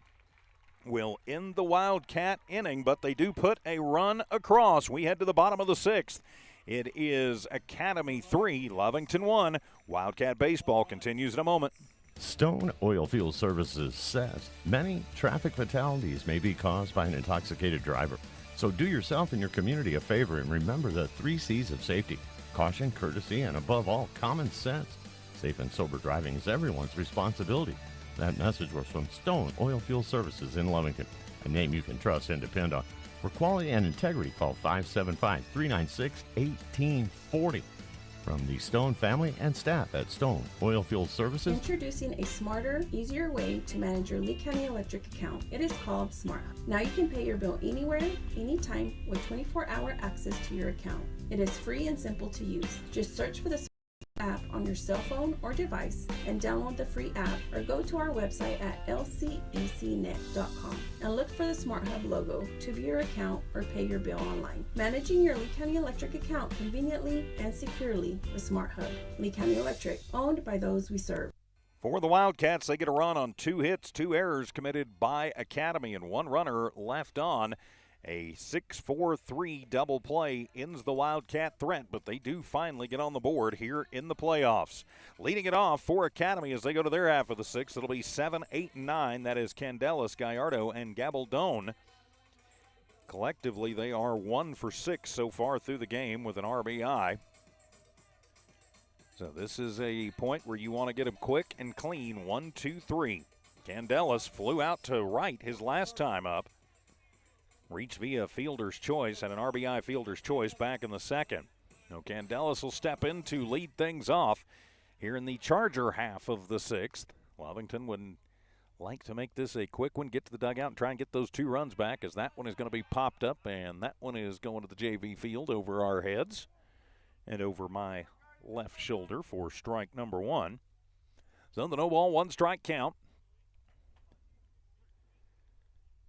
will end the Wildcat inning, but they do put a run across. We head to the bottom of the 6th. It is Academy 3, Lovington 1. Wildcat baseball continues in a moment. Stone Oilfield Services says many traffic fatalities may be caused by an intoxicated driver. So do yourself and your community a favor and remember the 3 C's of safety: caution, courtesy, and above all, common sense. Safe and sober driving is everyone's responsibility. That message was from Stone Oilfield Services in Lovington, a name you can trust and depend on. For quality and integrity, call 575-396-1840. From the Stone family and staff at Stone Oilfield Services. Introducing a smarter, easier way to manage your Lee County Electric account. It is called Smart Hub. Now you can pay your bill anywhere, anytime, with 24-hour access to your account. It is free and simple to use. Just search for the Smart app on your cell phone or device and download the free app, or go to our website at lcecnet.com and look for the Smart Hub logo to view your account or pay your bill online. Managing your Lee County Electric account conveniently and securely with Smart Hub. Lee County Electric, owned by those we serve. For the Wildcats, they get a run on 2 hits, 2 errors committed by Academy, and 1 runner left on. A 6-4-3 double play ends the Wildcat threat, but they do finally get on the board here in the playoffs. Leading it off for Academy as they go to their half of the 6th. It'll be 7, 8, and 9. That is Candelas, Gallardo, and Gabaldon. Collectively, they are 1 for 6 so far through the game with an RBI. So this is a point where you want to get them quick and clean. 1, 2, 3. Candelas flew out to right his last time up. Reached via fielder's choice and an RBI fielder's choice back in the 2nd. Now Candelas will step in to lead things off here in the Charger half of the 6th. Lovington would like to make this a quick one, get to the dugout and try and get those 2 runs back, as that one is going to be popped up, and that one is going to the JV field over our heads and over my left shoulder for strike number 1. So the no ball, 1 strike count.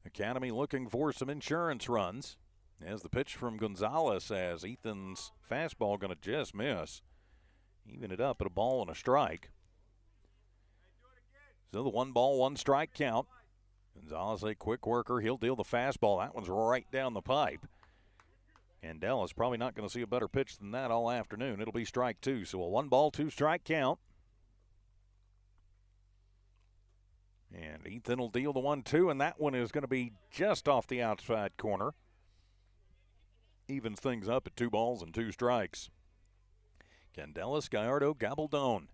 Academy looking for some insurance runs as the pitch from Gonzalez, as Ethan's fastball going to just miss. Even it up at a ball and a strike. So the 1 ball, 1 strike count. Gonzalez, a quick worker. He'll deal the fastball. That one's right down the pipe. And Dallas probably not going to see a better pitch than that all afternoon. It'll be strike 2. So a 1 ball, 2 strike count. And Ethan will deal the 1-2, and that one is going to be just off the outside corner. Evens things up at 2 balls and 2 strikes. Candelas, Gallardo, Gabaldon.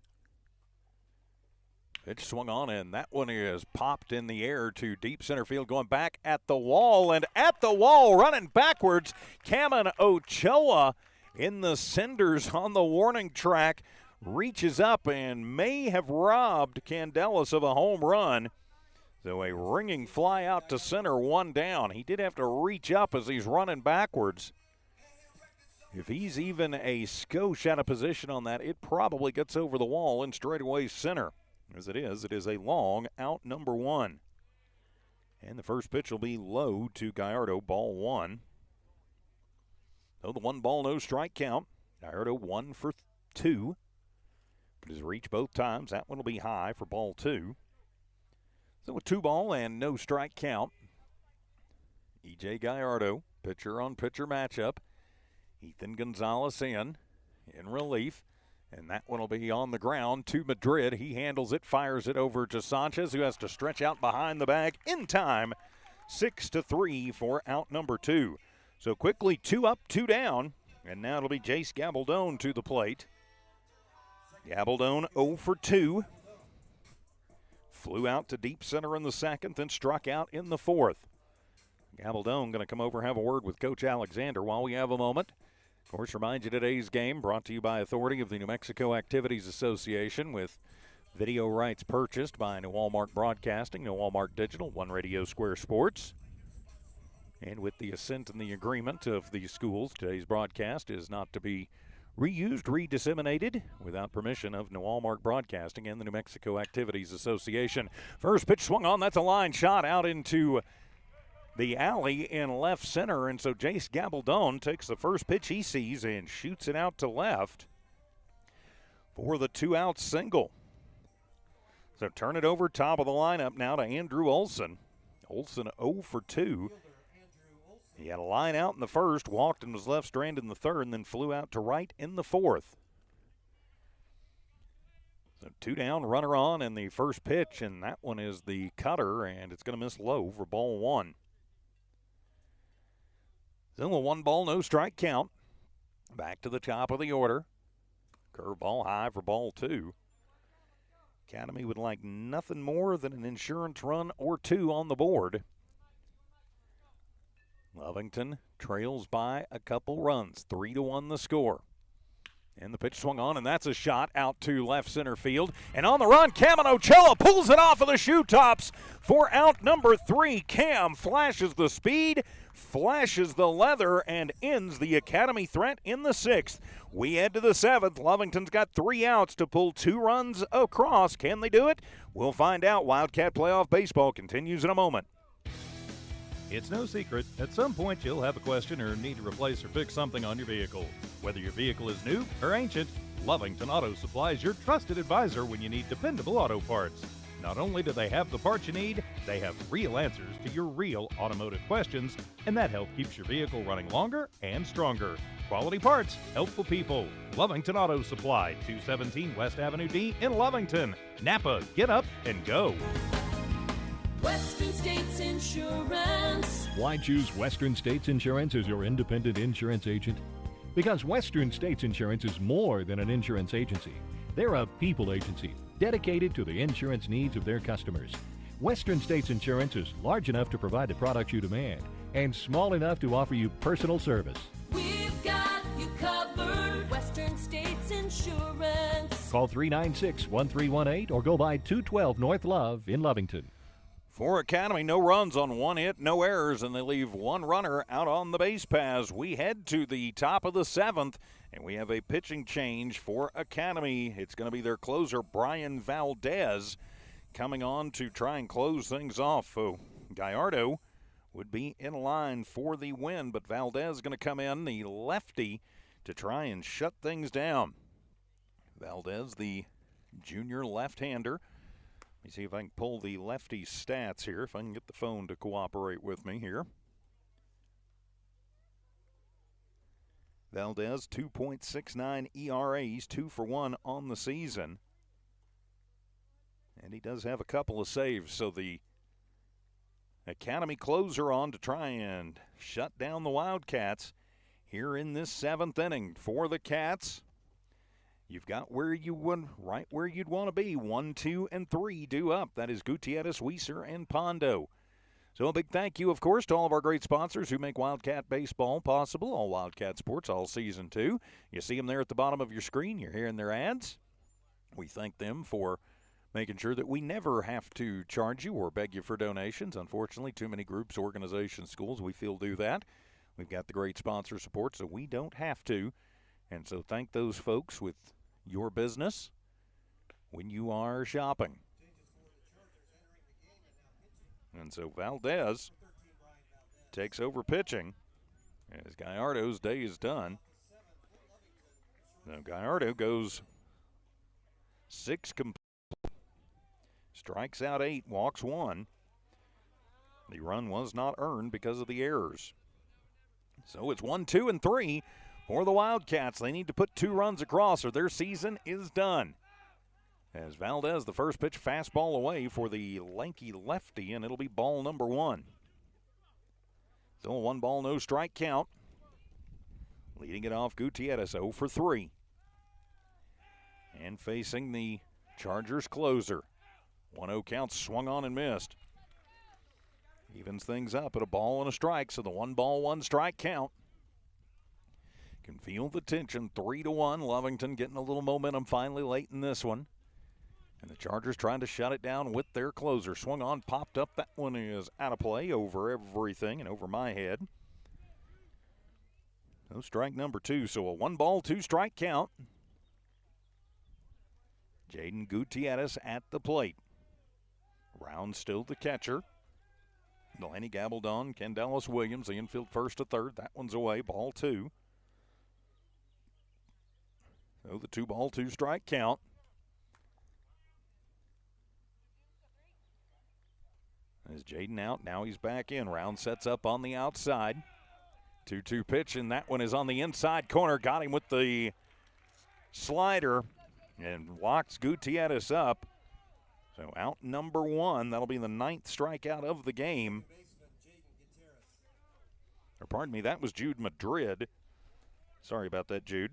Pitch swung on, and that one is popped in the air to deep center field, going back at the wall, and at the wall, running backwards, Cameron Ochoa in the cinders on the warning track. Reaches up and may have robbed Candelas of a home run. So a ringing fly out to center, 1 down. He did have to reach up as he's running backwards. If he's even a skosh out of position on that, it probably gets over the wall in straightaway center. As it is a long out, number 1. And the first pitch will be low to Gallardo, ball 1. So the 1 ball, no strike count. Gallardo 1 for 2. But has reached both times. That one will be high for ball 2. So a 2 ball and no strike count. E.J. Gallardo, pitcher on pitcher matchup. Ethan Gonzalez in relief. And that one will be on the ground to Madrid. He handles it, fires it over to Sanchez, who has to stretch out behind the bag in time. 6-3 for out number 2. So quickly 2 up, 2 down. And now it'll be Jace Gabaldon to the plate. Gabaldon 0 for 2. Flew out to deep center in the second, then struck out in the fourth. Gabaldon going to come over and have a word with Coach Alexander while we have a moment. Of course, remind you today's game brought to you by authority of the New Mexico Activities Association with video rights purchased by New Walmart Broadcasting, New Walmart Digital, One Radio Square Sports. And with the assent and the agreement of the schools, today's broadcast is not to be reused, redisseminated without permission of New Walmart Broadcasting and the New Mexico Activities Association. First pitch swung on. That's a line shot out into the alley in left center, and so Jace Gabaldon takes the first pitch he sees and shoots it out to left for the 2-out single. So turn it over top of the lineup now to Andrew Olson. Olson 0 for 2. He had a line out in the first, walked and was left stranded in the third, and then flew out to right in the fourth. So 2 down, runner on, and the first pitch, and that one is the cutter, and it's going to miss low for ball 1. Still a 1 ball, no strike count. Back to the top of the order. Curveball high for ball 2. Academy would like nothing more than an insurance run or 2 on the board. Lovington trails by a couple runs, 3-1 the score. And the pitch swung on, and that's a shot out to left center field. And on the run, Cam Ocella pulls it off of the shoe tops for out number 3. Cam flashes the speed, flashes the leather, and ends the Academy threat in the 6th. We head to the 7th. Lovington's got 3 outs to pull 2 runs across. Can they do it? We'll find out. Wildcat Playoff Baseball continues in a moment. It's no secret, at some point you'll have a question or need to replace or fix something on your vehicle. Whether your vehicle is new or ancient, Lovington Auto Supply is your trusted advisor when you need dependable auto parts. Not only do they have the parts you need, they have real answers to your real automotive questions, and that help keeps your vehicle running longer and stronger. Quality parts, helpful people. Lovington Auto Supply, 217 West Avenue D in Lovington. Napa, get up and go. Western States Insurance. Why choose Western States Insurance as your independent insurance agent? Because Western States Insurance is more than an insurance agency. They're a people agency dedicated to the insurance needs of their customers. Western States Insurance is large enough to provide the products you demand and small enough to offer you personal service. We've got you covered. Western States Insurance. Call 396-1318 or go by 212 North Love in Lovington. For Academy, no runs on 1 hit, no errors, and they leave 1 runner out on the base paths. We head to the top of the 7th, and we have a pitching change for Academy. It's going to be their closer, Brian Valdez, coming on to try and close things off. Gallardo would be in line for the win, but Valdez is going to come in, the lefty, to try and shut things down. Valdez, the junior left-hander. Let me see if I can pull the lefty stats here, if I can get the phone to cooperate with me here. Valdez, 2.69 ERA. He's 2 for 1 on the season. And he does have a couple of saves, so the Academy closer on to try and shut down the Wildcats here in this 7th inning. For the Cats, you've got right where you'd want to be. 1, 2, and 3 due up. That is Gutierrez, Weiser, and Pondo. So a big thank you, of course, to all of our great sponsors who make Wildcat Baseball possible. All Wildcat Sports, all season 2. You see them there at the bottom of your screen. You're hearing their ads. We thank them for making sure that we never have to charge you or beg you for donations. Unfortunately, too many groups, organizations, schools, we feel do that. We've got the great sponsor support, so we don't have to. And so thank those folks with your business when you are shopping. And so Valdez takes over pitching as Gallardo's day is done. Now Gallardo goes 6 complete, strikes out 8, walks 1. The run was not earned because of the errors. So it's 1, 2, and 3 for the Wildcats. They need to put 2 runs across or their season is done. As Valdez, the first pitch, fastball away for the lanky lefty, and it'll be ball number 1. Still a 1 ball, no strike count. Leading it off, Gutierrez 0 for 3. And facing the Chargers closer. 1-0 count, swung on and missed. Evens things up at a ball and a strike, so the 1 ball, 1 strike count. Can feel the tension, 3-1. Lovington getting a little momentum finally late in this one. And the Chargers trying to shut it down with their closer. Swung on, popped up. That one is out of play, over everything and over my head. No strike number 2, so a 1 ball, 2 strike count. Jaden Gutierrez at the plate. Brown still the catcher. Delaney Gabaldon, Candelas Williams, the infield first to third. That one's away, ball 2. So the 2 ball, 2 strike count. As Jaden out, now he's back in. Round sets up on the outside. 2-2 pitch, and that one is on the inside corner. Got him with the slider and locks Gutierrez up. So out number 1. That'll be the 9th strikeout of the game. Or pardon me, that was Jude Madrid. Sorry about that, Jude.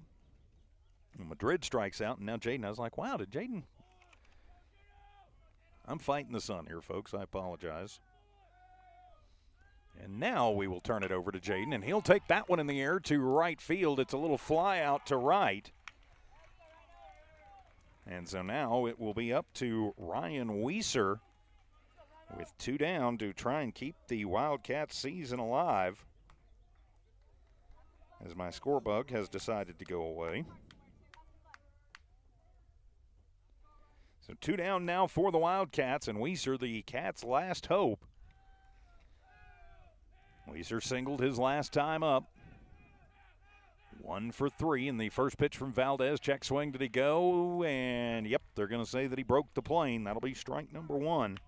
Madrid strikes out, and now Jaden. I was like, wow, did Jaden? I'm fighting the sun here, folks. I apologize. And now we will turn it over to Jaden, and he'll take that one in the air to right field. It's a little fly out to right. And so now it will be up to Ryan Weiser with 2 down to try and keep the Wildcats season alive, as my score bug has decided to go away. So 2 down now for the Wildcats, and Weiser, the Cats' last hope. Weiser singled his last time up. 1 for 3 in the first pitch from Valdez. Check swing, did he go? And yep, they're going to say that he broke the plane. That'll be strike number 1.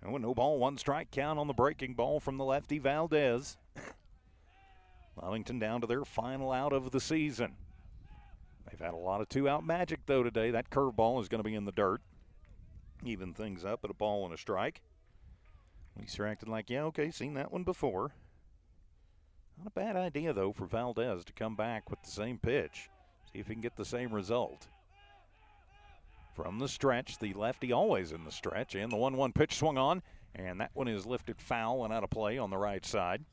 Oh, no ball, 1 strike count on the breaking ball from the lefty Valdez. Lovington down to their final out of the season. They've had a lot of 2-out magic, though, today. That curveball is going to be in the dirt. Even things up at a ball and a strike. Weiser acted like, yeah, okay, seen that one before. Not a bad idea, though, for Valdez to come back with the same pitch. See if he can get the same result. From the stretch, the lefty always in the stretch, and the 1-1 pitch swung on, and that one is lifted foul and out of play on the right side.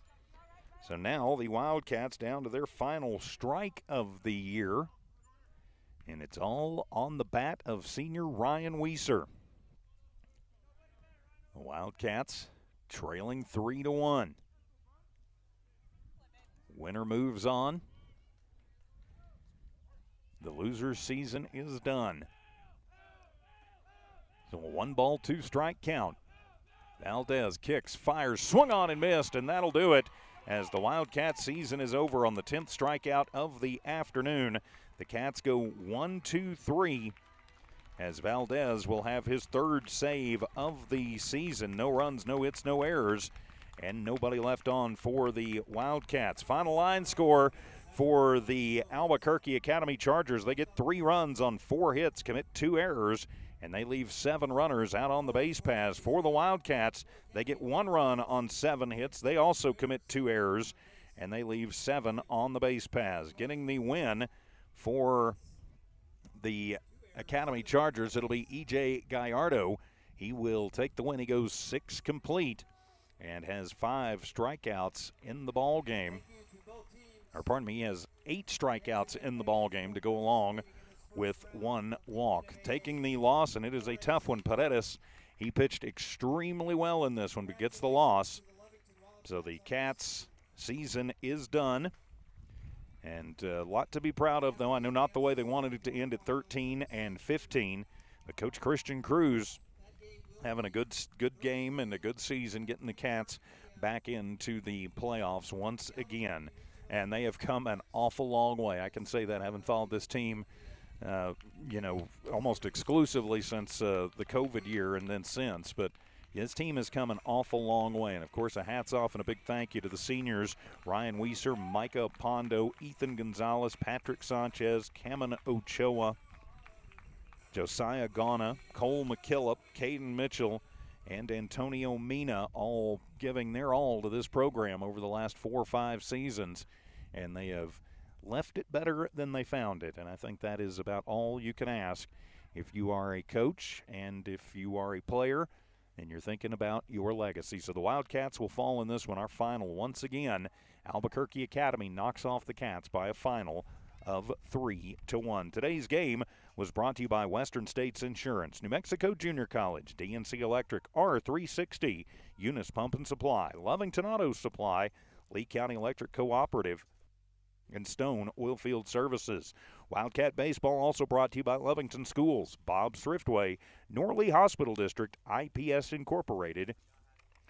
So now the Wildcats down to their final strike of the year, and it's all on the bat of senior Ryan Weiser. The Wildcats trailing 3-1. Winner moves on. The loser's season is done. So a 1 ball, 2 strike count. Valdez kicks, fires, swung on and missed, and that'll do it as the Wildcats season is over on the 10th strikeout of the afternoon. The Cats go 1-2-3 as Valdez will have his 3rd save of the season. No runs, no hits, no errors, and nobody left on for the Wildcats. Final line score for the Albuquerque Academy Chargers. They get 3 runs on 4 hits, commit 2 errors, and they leave 7 runners out on the base paths. For the Wildcats, they get 1 run on 7 hits. They also commit 2 errors, and they leave 7 on the base paths. Getting the win for the Academy Chargers, it'll be E.J. Gallardo. He will take the win. He goes 6 complete and has 5 strikeouts in the ball game. Or pardon me, he has 8 strikeouts in the ball game to go along with 1 walk. Taking the loss, and it is a tough one, Paredes. He pitched extremely well in this one, but gets the loss. So the Cats' season is done. And a lot to be proud of, though. I know not the way they wanted it to end at 13-15. But Coach Christian Cruz having a good game and a good season, getting the Cats back into the playoffs once again. And they have come an awful long way. I can say that, having followed this team, almost exclusively since the COVID year and then since. But His team has come an awful long way. And, of course, a hats off and a big thank you to the seniors, Ryan Weiser, Micah Pondo, Ethan Gonzalez, Patrick Sanchez, Kamen Ochoa, Josiah Gana, Cole McKillop, Caden Mitchell, and Antonio Mina, all giving their all to this program over the last 4 or 5 seasons. And they have left it better than they found it. And I think that is about all you can ask if you are a coach and if you are a player and you're thinking about your legacy. So the Wildcats will fall in this one. Our final, once again, Albuquerque Academy knocks off the Cats by a final of 3-1. Today's game was brought to you by Western States Insurance, New Mexico Junior College, DNC Electric, R360, Eunice Pump and Supply, Lovington Auto Supply, Lee County Electric Cooperative, and Stone Oilfield Services. Wildcat Baseball also brought to you by Lovington Schools, Bob's Thriftway, Norley Hospital District, IPS Incorporated,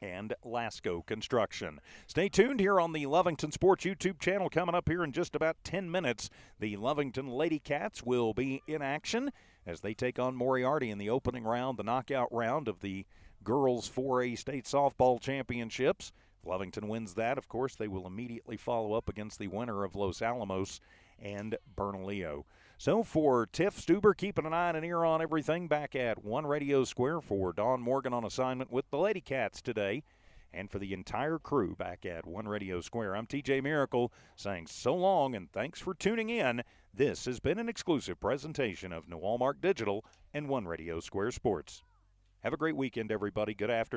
and Lasco Construction. Stay tuned here on the Lovington Sports YouTube channel. Coming up here in just about 10 minutes, the Lovington Lady Cats will be in action as they take on Moriarty in the opening round, the knockout round of the Girls 4A State Softball Championships. If Lovington wins that, of course, they will immediately follow up against the winner of Los Alamos and Bernalillo. So for Tiff Stuber, keeping an eye and an ear on everything back at One Radio Square, for Dawn Morgan on assignment with the Lady Cats today, and for the entire crew back at One Radio Square, I'm TJ Miracle saying so long and thanks for tuning in. This has been an exclusive presentation of New Walmart Digital and One Radio Square Sports. Have a great weekend, everybody. Good afternoon.